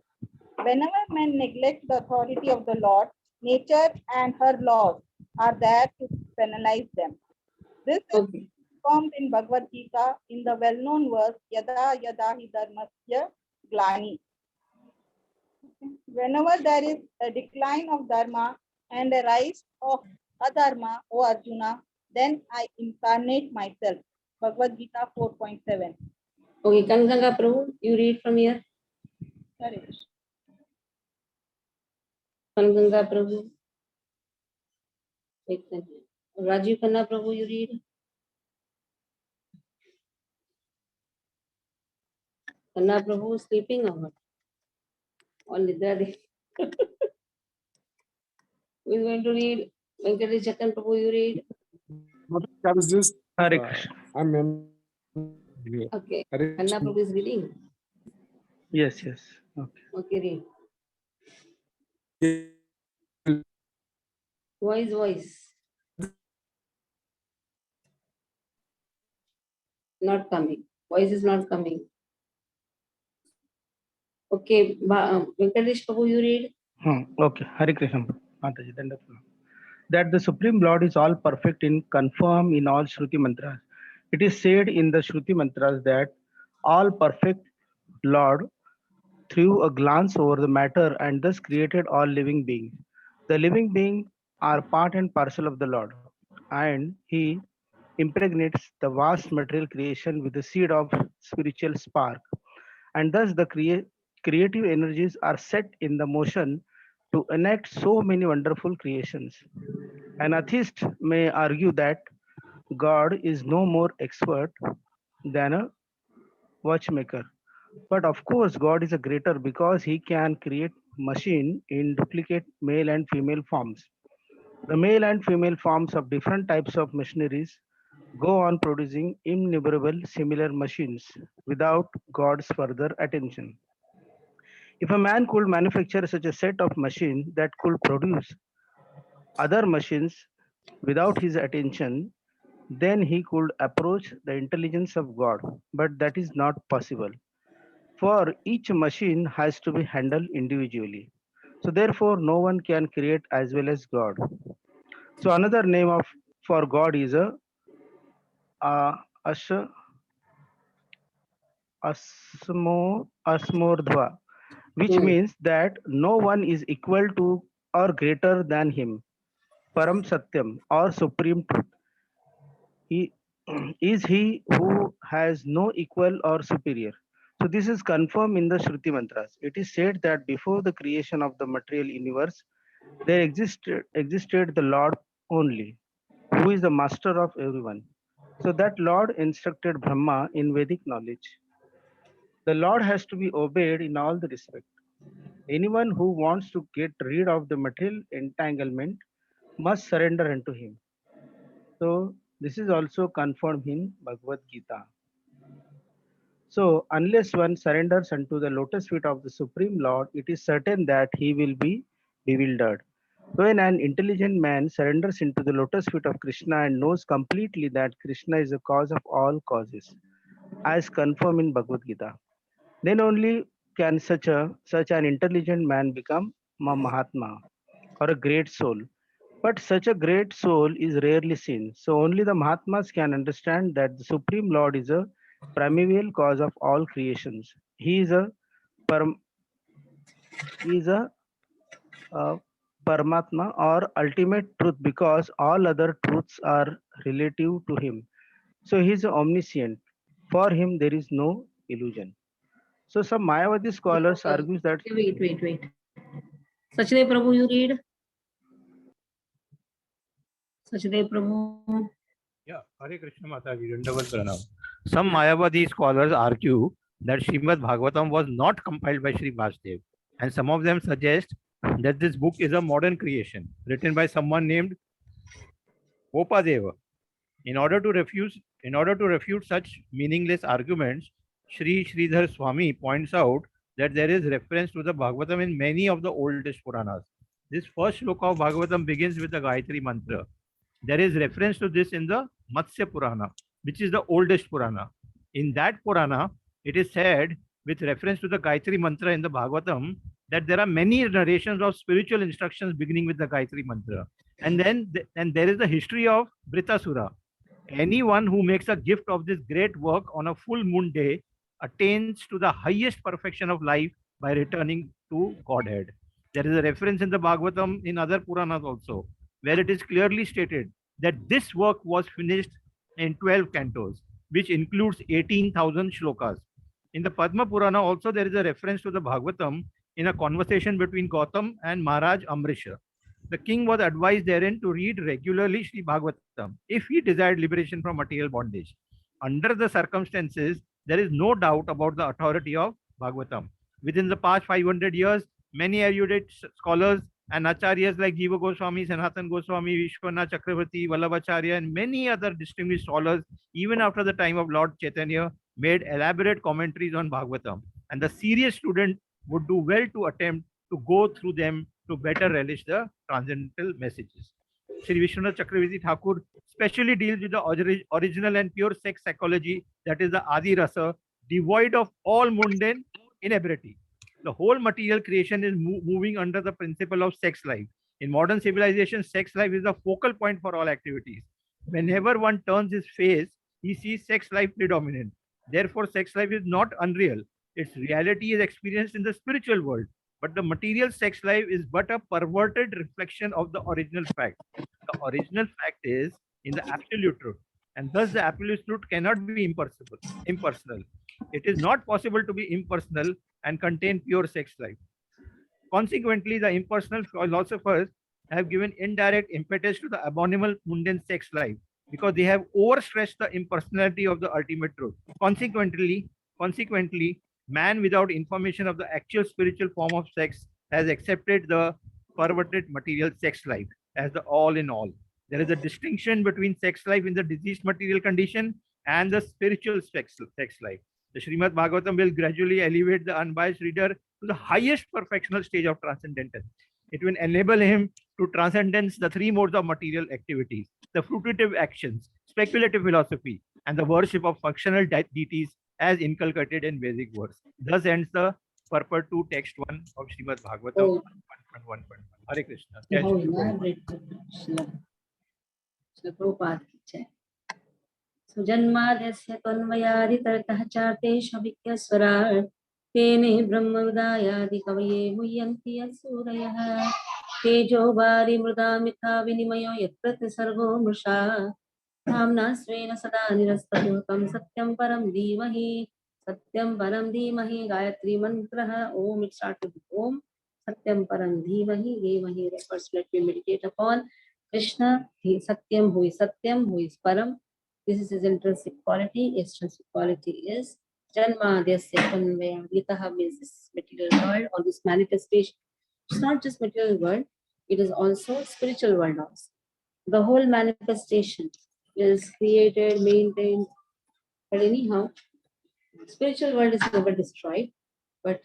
Whenever men neglect the authority of the Lord, nature and her laws are there to penalize them. This is Okay. formed in Bhagavad Gita in the well-known verse Yada Yada Hi Dharmasya Glani. Whenever there is a decline of dharma and a rise of adharma, O Arjuna, then I incarnate myself. Bhagavad Gita 4.7. Okay, Ganga Prabhu, you read from here. Hare Krishna. Ganga Prabhu. Wait a minute. Rajiv Khanna Prabhu, you read. Khanna Prabhu sleeping or what? Only there. Who is going to read? Venkatesh Chatan Prabhu, you read. What is this? Hare Krishna. I'm Okay. Hare Khanna Prabhu is reading. Yes, yes. Okay. Okay, read. Krishna. Voice. Not coming. Voice is not coming. Okay, Venkatesh Prabhu, you read. Okay. Hare Krishna. Mataji, Dandapana. That the Supreme Lord is all perfect in confirm in all Shruti mantras. It is said in the Shruti mantras that all perfect Lord threw a glance over the matter and thus created all living beings. The living beings are part and parcel of the Lord, and He impregnates the vast material creation with the seed of spiritual spark, and thus the creative energies are set in the motion to enact so many wonderful creations. An atheist may argue that God is no more expert than a watchmaker. But of course, God is a greater because he can create machine in duplicate male and female forms. The male and female forms of different types of machineries go on producing innumerable similar machines without God's further attention. If a man could manufacture such a set of machines that could produce other machines without his attention, then he could approach the intelligence of God. But that is not possible. For each machine has to be handled individually. So therefore, no one can create as well as God. So another name of for God is a asha, asmordhva, which means that no one is equal to or greater than him. Param Satyam or Supreme Truth. He is he who has no equal or superior. So this is confirmed in the Shruti mantras. It is said that before the creation of the material universe, there existed the Lord only, who is the master of everyone. So that Lord instructed Brahma in Vedic knowledge. The Lord has to be obeyed in all the respect. Anyone who wants to get rid of the material entanglement must surrender unto him. So this is also confirmed in Bhagavad Gita. So unless one surrenders unto the lotus feet of the Supreme Lord, it is certain that he will be bewildered. When an intelligent man surrenders into the lotus feet of Krishna and knows completely that Krishna is the cause of all causes, as confirmed in Bhagavad Gita, then only can such an intelligent man become a Mahatma or a great soul. But such a great soul is rarely seen. So only the Mahatmas can understand that the Supreme Lord is a primeval cause of all creations. He is a param, he is a Paramatma or ultimate truth because all other truths are relative to him. So he is omniscient. For him there is no illusion. So some Mayavadi scholars argues that Wait. Sachdev Prabhu, you read. Sachdev Prabhu. Yeah, Hare Krishna Mataji, Dandavat Pranam. Some Mayavadi scholars argue that Srimad Bhagavatam was not compiled by Sri Vasudev, and some of them suggest that this book is a modern creation written by someone named Opadeva. In order to refute such meaningless arguments, Sri Sridhar Swami points out that there is reference to the Bhagavatam in many of the oldest Puranas. This first sloka of Bhagavatam begins with the Gayatri mantra. There is reference to this in the Matsya Purana, which is the oldest Purana. In that Purana, It is said, with reference to the Gayatri Mantra in the Bhagavatam, that there are many narrations of spiritual instructions beginning with the Gayatri Mantra. And then there is the history of Vritasura. Anyone who makes a gift of this great work on a full moon day attains to the highest perfection of life by returning to Godhead. There is a reference in the Bhagavatam in other Puranas also, where it is clearly stated that this work was finished in 12 cantos, which includes 18,000 shlokas. In the Padma Purana also, there is a reference to the Bhagavatam in a conversation between Gautam and Maharaj Amrisha. The king was advised therein to read regularly Sri Bhagavatam if he desired liberation from material bondage. Under the circumstances, there is no doubt about the authority of Bhagavatam. Within the past 500 years, many erudite scholars and acharyas like Jiva Goswami, Sanatan Goswami, Vishwanath Chakravarti, Vallabhacharya, and many other distinguished scholars, even after the time of Lord Chaitanya, made elaborate commentaries on Bhagavatam. And the serious student would do well to attempt to go through them to better relish the transcendental messages. Sri Vishwanath Chakravarti Thakur specially deals with the original and pure sex psychology, that is the Adi Rasa, devoid of all mundane inebriety. The whole material creation is moving under the principle of sex life. In modern civilization, sex life is the focal point for all activities. Whenever one turns his face, he sees sex life predominant. Therefore, sex life is not unreal. Its reality is experienced in the spiritual world. But the material sex life is but a perverted reflection of the original fact. The original fact is in the absolute truth. And thus the absolute truth cannot be impersonal. It is not possible to be impersonal and contain pure sex life. Consequently, the impersonal philosophers have given indirect impetus to the abominable mundane sex life because they have overstressed the impersonality of the ultimate truth. Consequently, man without information of the actual spiritual form of sex has accepted the perverted material sex life as the all in all. There is a distinction between sex life in the diseased material condition and the spiritual sex life. The Srimad Bhagavatam will gradually elevate the unbiased reader to the highest perfectional stage of transcendental. It will enable him to transcendence the three modes of material activities, the fruitive actions, speculative philosophy, and the worship of functional deities as inculcated in Vedic verse. Thus ends the purport to text 1 of Srimad Bhagavatam 1.1.1. Hare Krishna. Jai How Shri Prabhupada. elaborate Srila Prabhupada ki jai. सुजन्माद्यस्य तन्मयादितरतः चार्तेष्वभिज्ञस्वराट् तेने ब्रह्मविदायादि कवये मुह्यन्ति यत्सूरयः तेजो वारिमृदा मिथा विनिमयो यत्र सर्गो मृषा धाम्ना स्वेन सदा निरस्तकुहकं सत्यं परं धीमहि गायत्री मंत्रः ओम it starts with om satyam param धीमहि first let me meditate upon Krishna. He satyam, who is satyam, who is param. This is his intrinsic quality. Extrinsic quality is Janmadhyasya Tanvaya. Gitaha means this material world or this manifestation. It's not just material world, it is also spiritual world also. The whole manifestation is created, maintained, but anyhow, spiritual world is never destroyed, but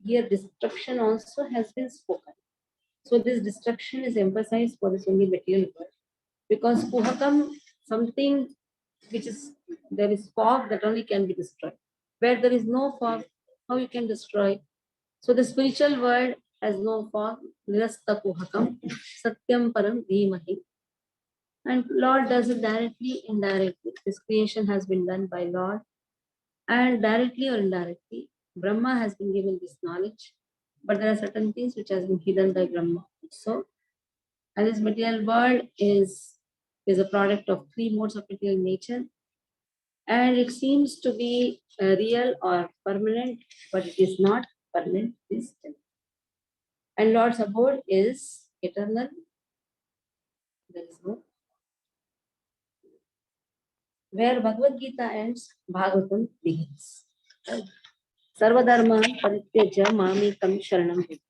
here destruction also has been spoken. So this destruction is emphasized for this only material world. Because Kuhakam, something which is, there is fog that only can be destroyed. Where there is no fog, how you can destroy? So the spiritual world has no fog. Nirasta Kuhakam, Satyam Param Dhimahi. And Lord does it directly, indirectly. This creation has been done by Lord. And directly or indirectly, Brahma has been given this knowledge. But there are certain things which has been hidden by Brahma. So, and this material world is a product of three modes of material nature. And it seems to be real or permanent, but it is not permanent, it is temporary. And Lord's abode is eternal. There is no. Where Bhagavad Gita ends, Bhagavatam begins. Sarvadharma Parityajya Mamekam Sharanam Bhuj.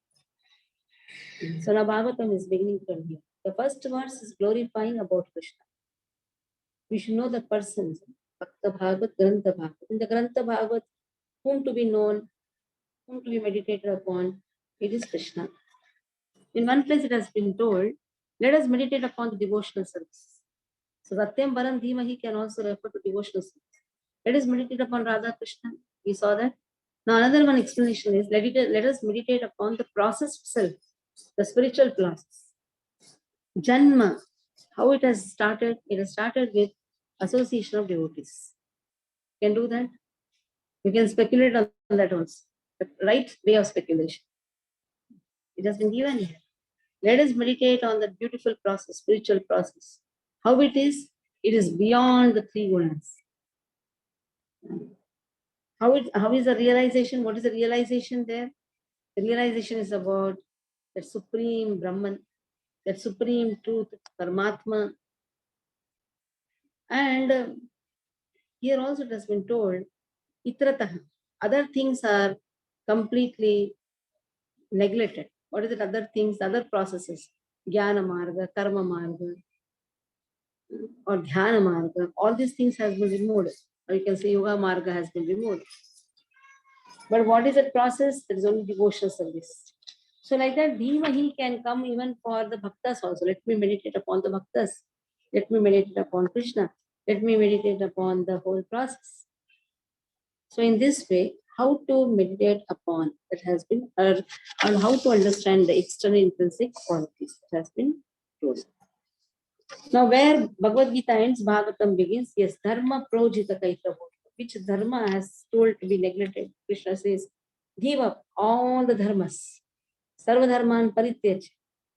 So now Bhagavatam is beginning from here. The first verse is glorifying about Krishna. We should know the persons. Bhakta Bhagavat, Grantha Bhagavat. In the Grantha Bhagavat, whom to be known, whom to be meditated upon, it is Krishna. In one place it has been told, let us meditate upon the devotional service. So Satyam Param Dhimahi can also refer to devotional service. Let us meditate upon Radha Krishna. We saw that. Now another one explanation is let us meditate upon the process itself, the spiritual process. Janma, how it has started. It has started with association of devotees. Can do that. We can speculate on that also. The right way of speculation. It has been given here. Let us meditate on that beautiful process, spiritual process. How it is beyond the three gunas. How is the realization? What is the realization there? The realization is about that supreme Brahman, that supreme truth, Paramatma. And here also it has been told, Itratah. Other things are completely neglected. What is it? Other things, other processes, Jnana Marga, Karma Marga, or Dhyana Marga, all these things has been removed. Or you can say Yoga Marga has been removed. But what is that process? There is only devotional service. So like that, Dhimahi can come even for the Bhaktas also. Let me meditate upon the Bhaktas. Let me meditate upon Krishna. Let me meditate upon the whole process. So in this way, how to meditate upon that has been, or how to understand the external intrinsic qualities that has been told. Now where Bhagavad Gita ends, Bhagavatam begins, yes, dharma projita kaitavo, which dharma has told to be neglected. Krishna says, give up all the dharmas, sarva dharman parityaj.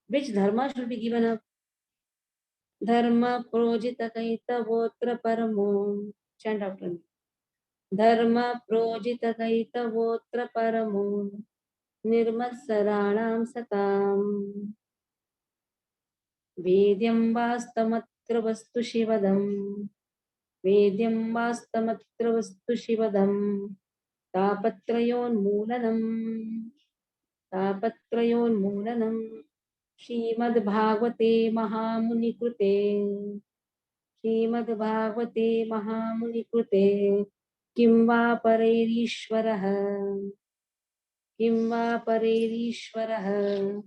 Which dharma should be given up? Dharma projita kaitavotra paramo. Chant after me. Dharma projita kaitavotra paramo. Nirmasaranam satam. Vedyam vastamatra vastu shivadam. Vedyam vastamatra vastu shivadam. Tapatrayon Moolanam. Srimad Bhagavate Mahamuni Krute. Srimad Bhagavate Mahamuni Krute. Kimva Pareirishvaraha. Kimva Pareirishvaraha.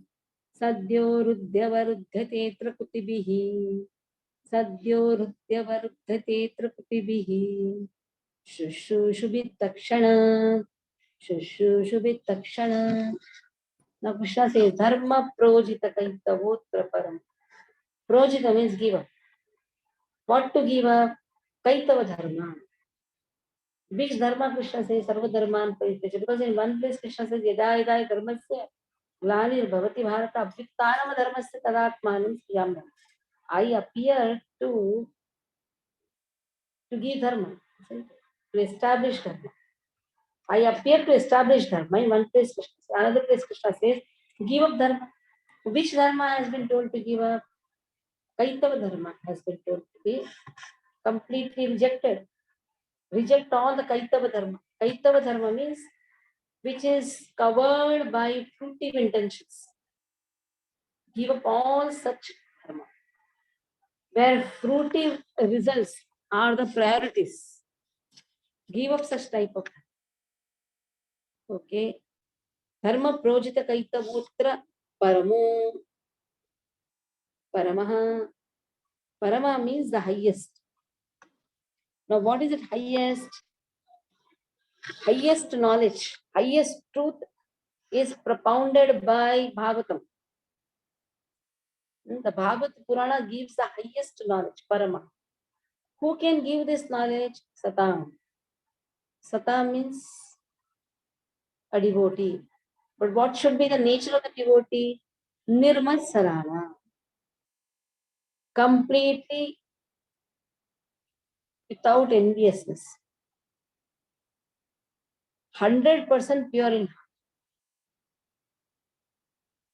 Sadyo Rudyavaruddhate Trakutibihi. Sadyo Rudyavaruddhate Trakutibihi. Shushubit Takshana. Shushubit Takshana. Now Krishna says, Dharma projita kaitavotra param. Projita means give up. What to give up? Kaitava dharma. Which dharma Krishna says, Sarva dharman parityaja. Because in one place Krishna says, Yada yada dharmasya glanir bhavati bharata abhyuttanam dharmasya tadatmanam sriyam. I appear to give dharma, to establish dharma. I appear to establish dharma. In one place Krishna says. Another place Krishna says, give up dharma. Which dharma has been told to give up? Kaitava dharma has been told to be completely rejected. Reject all the Kaitava dharma. Kaitava dharma means which is covered by fruitive intentions. Give up all such dharma. Where fruitive results are the priorities. Give up such type of dharma. Okay. Dharma projita kaitavotra paramo. Paramaha. Parama means the highest. Now what is it highest? Highest knowledge, highest truth is propounded by Bhagavatam. The Bhagavad Purana gives the highest knowledge, Parama. Who can give this knowledge? Satam. Satam means a devotee. But what should be the nature of the devotee? Nirmasarana. Completely without enviousness. 100% pure in heart.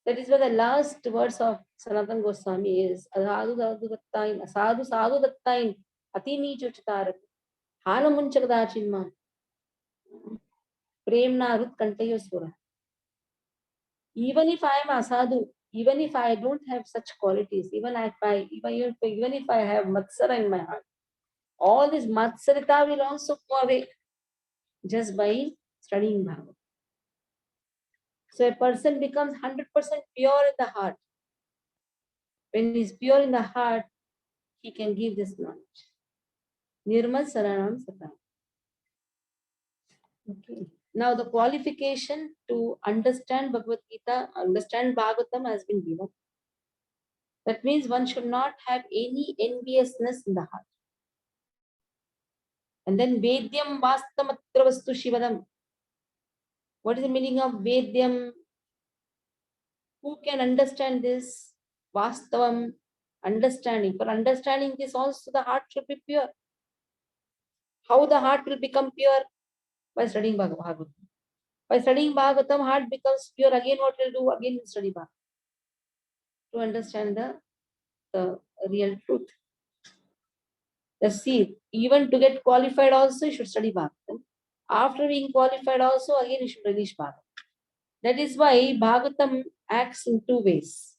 That is why the last verse of Sanatana Goswami is Adhadu Dadu Dattain, Asadu Sadhu Dattain, Ati Nicho Chitarat, Hanamunchakada Chinma, Premna Rut Kantayo Sura. Even if I am Asadu, even if I don't have such qualities, even if I have Matsara in my heart, all this Matsarita will also go away just by studying Bhagavad. So a person becomes 100% pure in the heart. When he is pure in the heart, he can give this knowledge. Nirmal Saranam Satam. Okay. Now the qualification to understand Bhagavad Gita, understand Bhagavatam has been given. That means one should not have any enviousness in the heart. And then Vedyam Vastamatra Vastu Shivadam. What is the meaning of Vedyam? Who can understand this? Vastavam, understanding. For understanding this also the heart should be pure. How the heart will become pure? By studying Bhagavatam. By studying Bhagavatam, heart becomes pure. Again, what will do? Again, study Bhagavatam. To understand the real truth. See, even to get qualified also, you should study Bhagavatam. After being qualified also, again, you should release Bhagavatam. That is why Bhagavatam acts in two ways.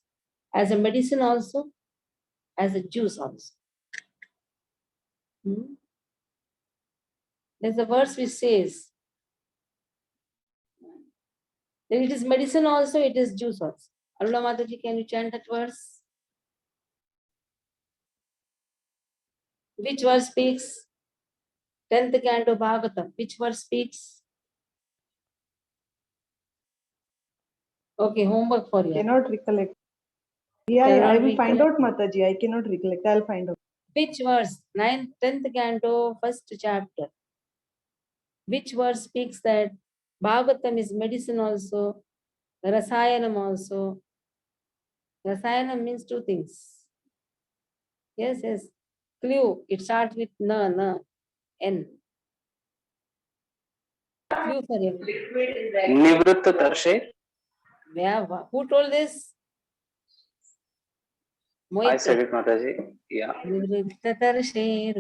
As a medicine also, as a juice also. There's a verse which says that it is medicine also, it is juice also. Arula Mataji, can you chant that verse? Which verse speaks? 10th Canto Bhagavatam. Which verse speaks? Okay, homework for you. Cannot recollect. Yeah, Cannot I will find out, recollect. Mataji. I cannot recollect. I'll find out. Which verse? 10th Canto, first chapter. Which verse speaks that Bhagavatam is medicine also, Rasayanam also. Rasayanam means two things. Yes, yes. Clue. It starts with na, N. Clue for you. Nivritta Tarshe. Yeah, who told this? I said it, Mataji. Yeah.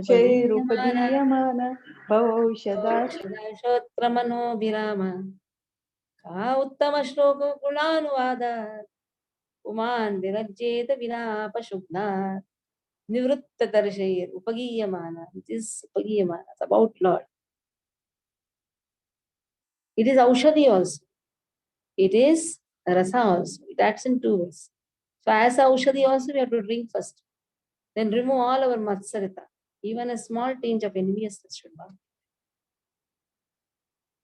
Shairupadiyaman Bhavaushada Shotramano Virama Ka Uttama Shloka Gulanuvada Uman Virajeta Vinapa Shubna Nivrutta Tarshayir Upagiyamana. It is Upagiyamana. It's about Lord. It is Aushadhi also. It is Rasa also. It acts in two ways. So as Aushadhi also we have to drink first. Then remove all our Matsarita. Even a small tinge of enviousness should not.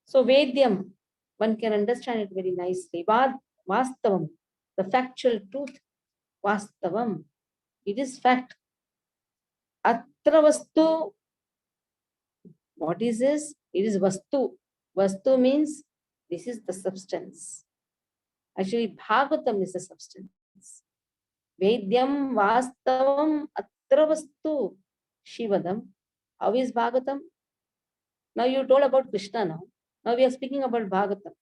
So Vedyam, one can understand it very nicely. Vastavam, the factual truth. Vastavam, it is fact. Atra vastu, what is this? It is vastu. Vastu means this is the substance. Actually, Bhagavatam is the substance. Vedyam Vastavam Atra vastu Shivadam. How is Bhagavatam? Now you told about Krishna now. Now we are speaking about Bhagavatam.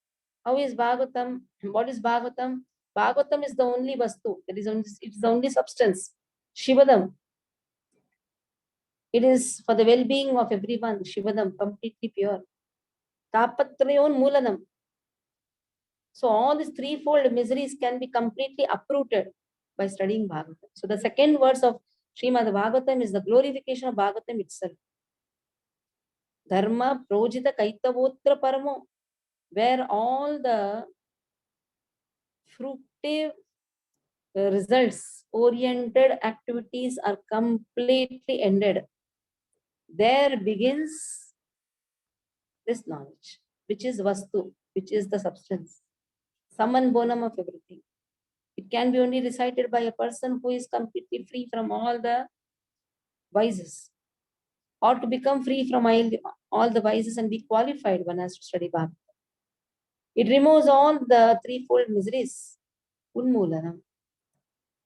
How is Bhagavatam? What is Bhagavatam? Bhagavatam is the only vastu. It is the only substance. Shivadam. It is for the well-being of everyone. Shivadam, completely pure. Tapatrayon Mulanam. So all these threefold miseries can be completely uprooted by studying Bhagavatam. So the second verse of Srimad Bhagavatam is the glorification of Bhagavatam itself. Dharma Projita Kaitavotra Paramo, where all the fruitive results oriented activities are completely ended. There begins this knowledge, which is Vastu, which is the substance, summon bonum of everything. It can be only recited by a person who is completely free from all the vices. Or to become free from all the vices and be qualified, one has to study Bhagavatam. It removes all the threefold miseries. Unmulanam.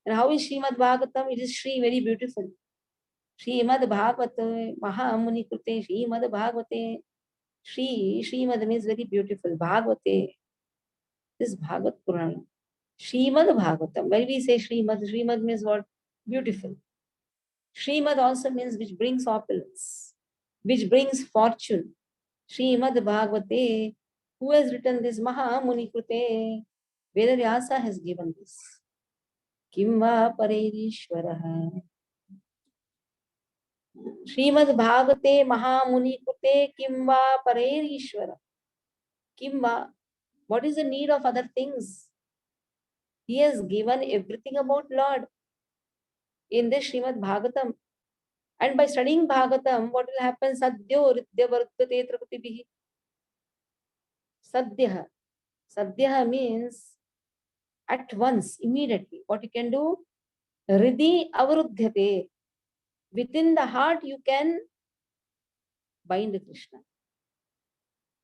And how is Srimad Bhagavatam? It is Shri, very beautiful. Srimad Bhagavate, Mahamuni Krute, Srimad Bhagavate. Srimad means very beautiful. Bhagavate. This Bhagavat Purana. Srimad Bhagavatam. When we say Srimad means what? Beautiful. Srimad also means which brings opulence, which brings fortune. Srimad Bhagavate. Who has written this? Mahamuni Krute. Vedavyasa has given this. Kimva Paririshwaraha. Srimad Bhagavate Mahamuni Kute Kimva Paririshwara. Kimva. What is the need of other things? He has given everything about Lord in this Srimad Bhagavatam. And by studying Bhagavatam, what will happen? Sadhyo Ridya Vartate Trapatibihi. Sadyah. Sadyah means at once, immediately. What you can do? Hridhi avaruddhyate. Within the heart, you can bind Krishna.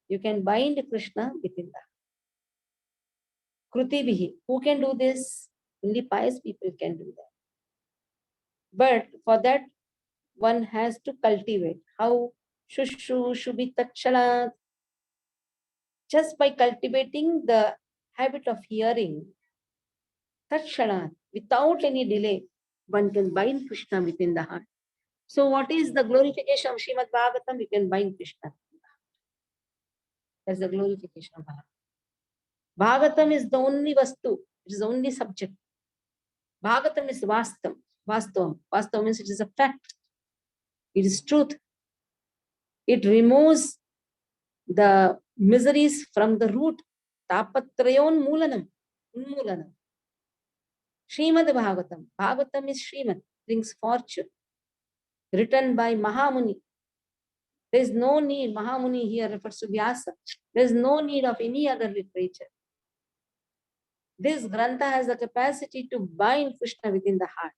You can bind Krishna within the heart. Krutibihi. Who can do this? Only pious people can do that. But for that, one has to cultivate. How? Shushu Shubhi Takshanat. Just by cultivating the habit of hearing, Takshanat, without any delay, one can bind Krishna within the heart. So, what is the glorification of Srimad Bhagavatam? You can bind Krishna. That's the glorification of Bhagavatam. Bhagavatam is the only vastu, it is the only subject. Bhagavatam is vastam. Vastavam means it is a fact. It is truth. It removes the miseries from the root. Tapatrayon mulanam. Unmulanam. Srimad Bhagavatam. Bhagavatam is Srimad, brings fortune. Written by Mahamuni. There is no need, Mahamuni here refers to Vyasa. There is no need of any other literature. This Grantha has the capacity to bind Krishna within the heart.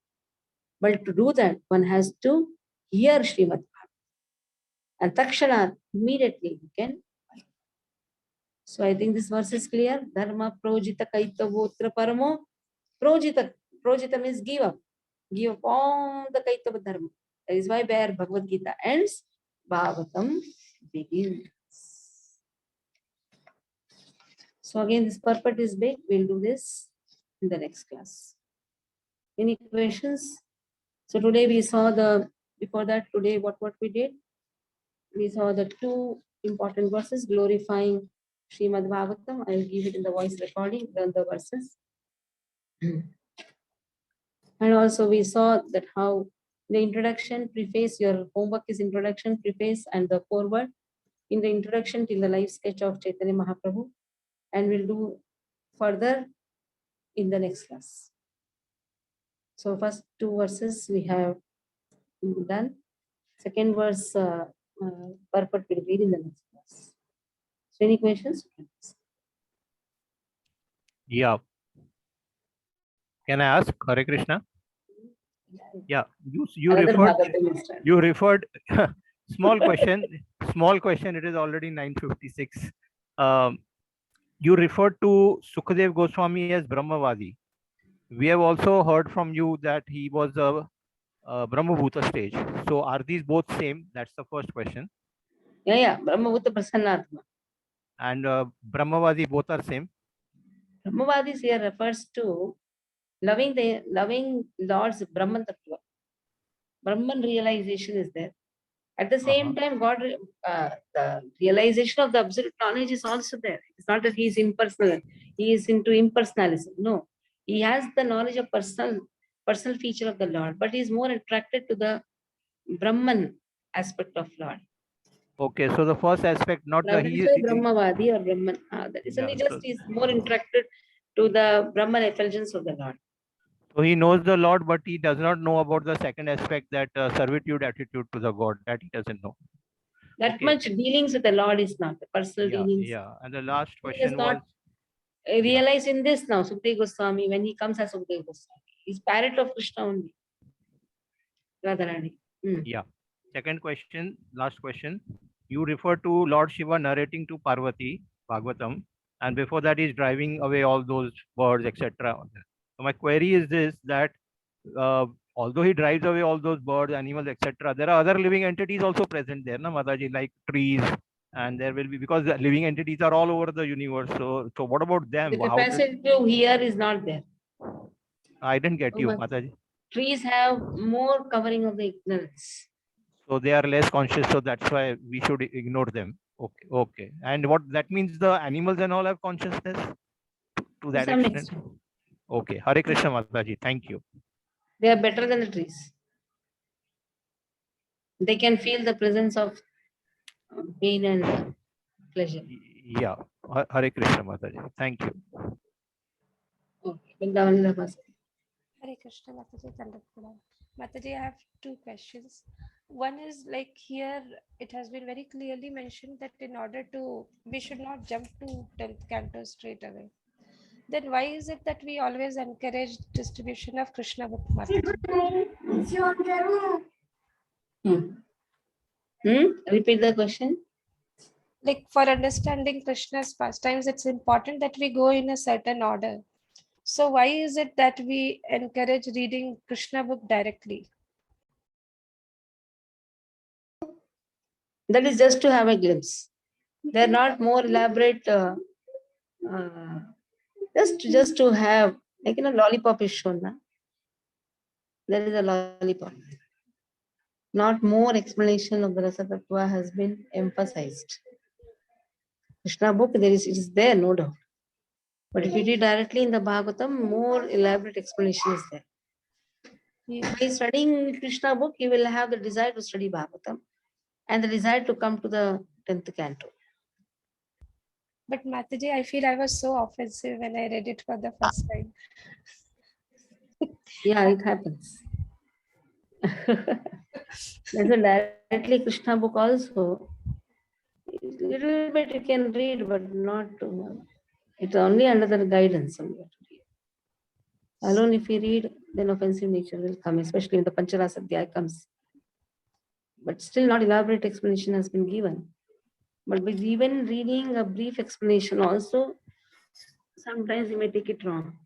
But to do that, one has to hear Srimad Bhagavatam. And Takshana, immediately you can. So I think this verse is clear. Dharma projita kaitavotra paramo. Projita means give up. Give up all the kaitava dharma. That is why where Bhagavad Gita ends, Bhagavatam begins. So again, this purport is big. We'll do this in the next class. Any questions? So today we saw before that, today what we did? We saw the two important verses glorifying Srimad Bhagavatam. I will give it in the voice recording, the verses. And also we saw that how the introduction, preface, your homework is introduction, preface, and the foreword. In the introduction till the life sketch of Chaitanya Mahaprabhu. And we'll do further in the next class. So first two verses we have done. Second verse, purport will read in the next class. So any questions? Yeah. Can I ask? Hare Krishna. Yeah. You referred small question. It is already 9:56. You referred to Sukadev Goswami as Brahmavadi. We have also heard from you that he was a Brahmabhuta stage. So are these both same? That's the first question. Yeah. Brahmabhuta Prasannatma. And Brahmavadi both are same? Brahmavadis here refers to loving Lord's Brahman Tattva. Brahman realization is there. At the same time, God, the realization of the absolute knowledge is also there. It's not that he is impersonal. He is into impersonalism. No, he has the knowledge of personal feature of the Lord, but he is more attracted to the Brahman aspect of Lord. Okay, so the first aspect, not Now, the he. Brahmavadi or Brahman. That is only just he is more attracted to the Brahman effulgence of the Lord. So he knows the Lord, but he does not know about the second aspect, that servitude attitude to the God, that he doesn't know. That much dealings with the Lord is not the personal dealings. Yeah, and the last He question does not realize in this now, Sukadev Goswami, when he comes as Sukadev Goswami. He's parrot of Krishna only. Radharani. Yeah. Second question, last question. You refer to Lord Shiva narrating to Parvati, Bhagavatam, and before that he's driving away all those birds, etc. So my query is this, that although he drives away all those birds, animals, etc., there are other living entities also present there, na Mataji, like trees, and there will be, because the living entities are all over the universe. So what about them? The capacity to hear is not there. I didn't get you, Mataji. Trees have more covering of the ignorance. So they are less conscious, so that's why we should ignore them. Okay. And what that means, the animals and all have consciousness to that extent? Okay. Hare Krishna Mataji. Thank you. They are better than the trees. They can feel the presence of pain and pleasure. Yeah. Hare Krishna Mataji. Thank you. Hare Krishna Mataji. Mataji, I have two questions. One is like here, it has been very clearly mentioned that in order to, we should not jump to 10th canto straight away. Then why is it that we always encourage distribution of Krishna book, Mataji? Repeat the question. Like for understanding Krishna's pastimes, it's important that we go in a certain order. So why is it that we encourage reading Krishna book directly? That is just to have a glimpse. They're not more elaborate. Just to have, like, lollipop is shown. Na? There is a lollipop. Not more explanation of the Rasa Tattva has been emphasized. Krishna book, it is there, no doubt. But if you read directly in the Bhagavatam, more elaborate explanation is there. Yeah. By studying Krishna book, you will have the desire to study Bhagavatam and the desire to come to the 10th canto. But Mataji, I feel I was so offensive when I read it for the first time. Yeah, it happens. There's a directly Krishna book also. Little bit you can read, but not too much. It's only under the guidance. Alone, if you read, then offensive nature will come, especially when the Pancharasa Adhyaya comes. But still, not elaborate explanation has been given. But with even reading a brief explanation also, sometimes you may take it wrong.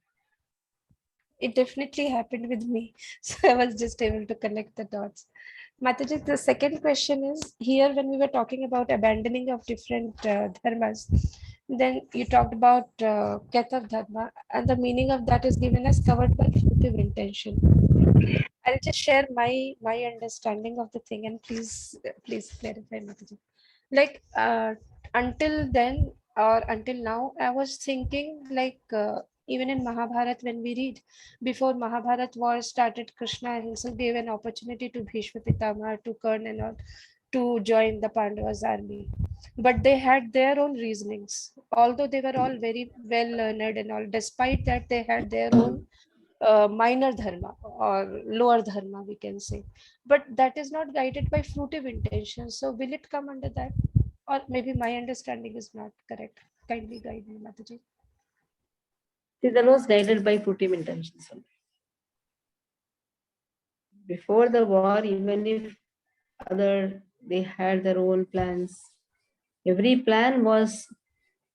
It definitely happened with me. So I was just able to connect the dots. Mataji, the second question is here when we were talking about abandoning of different dharmas, then you talked about Ketav dharma, and the meaning of that is given as covered by fruitive intention. I'll just share my understanding of the thing, and please clarify, Mataji. Like until then or until now, I was thinking like even in Mahabharata, when we read, before Mahabharata war started, Krishna himself gave an opportunity to Bhishma Pitama, to Karna and all, to join the Pandavas army. But they had their own reasonings. Although they were all very well learned and all, despite that, they had their own minor dharma or lower dharma, we can say. But that is not guided by fruitive intention. So will it come under that? Or maybe my understanding is not correct. Kindly guide me, Mataji. See, that was guided by fruitive intentions. Before the war, even if they had their own plans, every plan was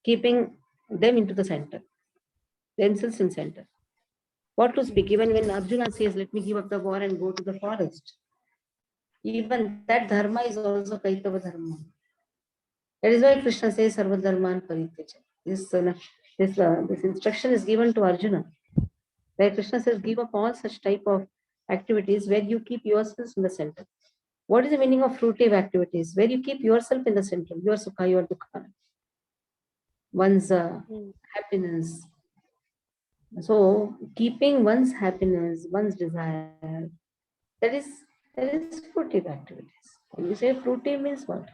keeping them into the center, themselves in center. What to speak, even when Arjuna says, let me give up the war and go to the forest, even that dharma is also Kaitava dharma. That is why Krishna says, Sarva dharman parityaja. This instruction is given to Arjuna. Where Krishna says, give up all such type of activities where you keep yourselves in the center. What is the meaning of fruitive activities? Where you keep yourself in the center, your sukha, your dukha, one's happiness. So keeping one's happiness, one's desire, that is fruitive activities. When you say fruitive means what?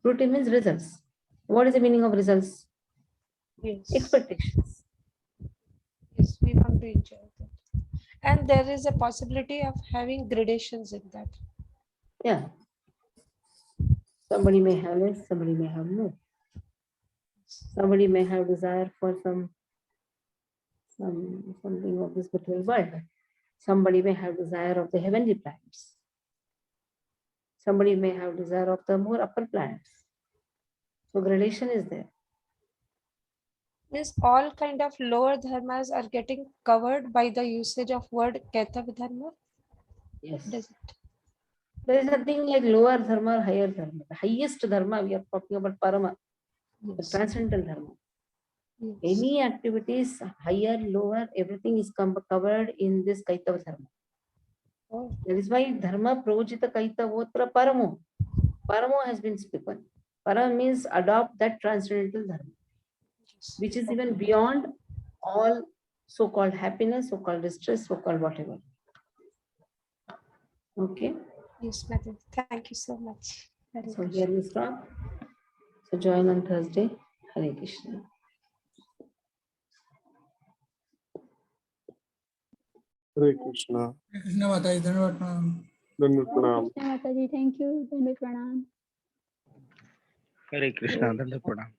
Fruitive means results. What is the meaning of results? Yes. Expectations. Yes, we want to enjoy that. And there is a possibility of having gradations in that. Yeah. Somebody may have less, somebody may have more. Somebody may have desire for something of this material world. Somebody may have desire of the heavenly planets. Somebody may have desire of the more upper planets. So gradation is there. Means all kind of lower dharmas are getting covered by the usage of word Ketav dharma? Yes. Does it? There is nothing like lower dharma or higher dharma. The highest dharma, we are talking about parama, the transcendental dharma. Yes. Any activities, higher, lower, everything is covered in this Kaitava dharma. Oh. That is why dharma projita kaitavotra paramo. Paramo has been spoken. Parama means adopt that transcendental dharma, which is even beyond all so-called happiness, so-called distress, so-called whatever. Okay. Yes, madam. Thank you so much. So here we stop. So join on Thursday. Hare Krishna. Hare Krishna. Krishna Mataji, धन्यवाद. Dandavat pranam. Krishna Mataji, thank you. Dandavat pranam. Hare Krishna, Dandavat pranam.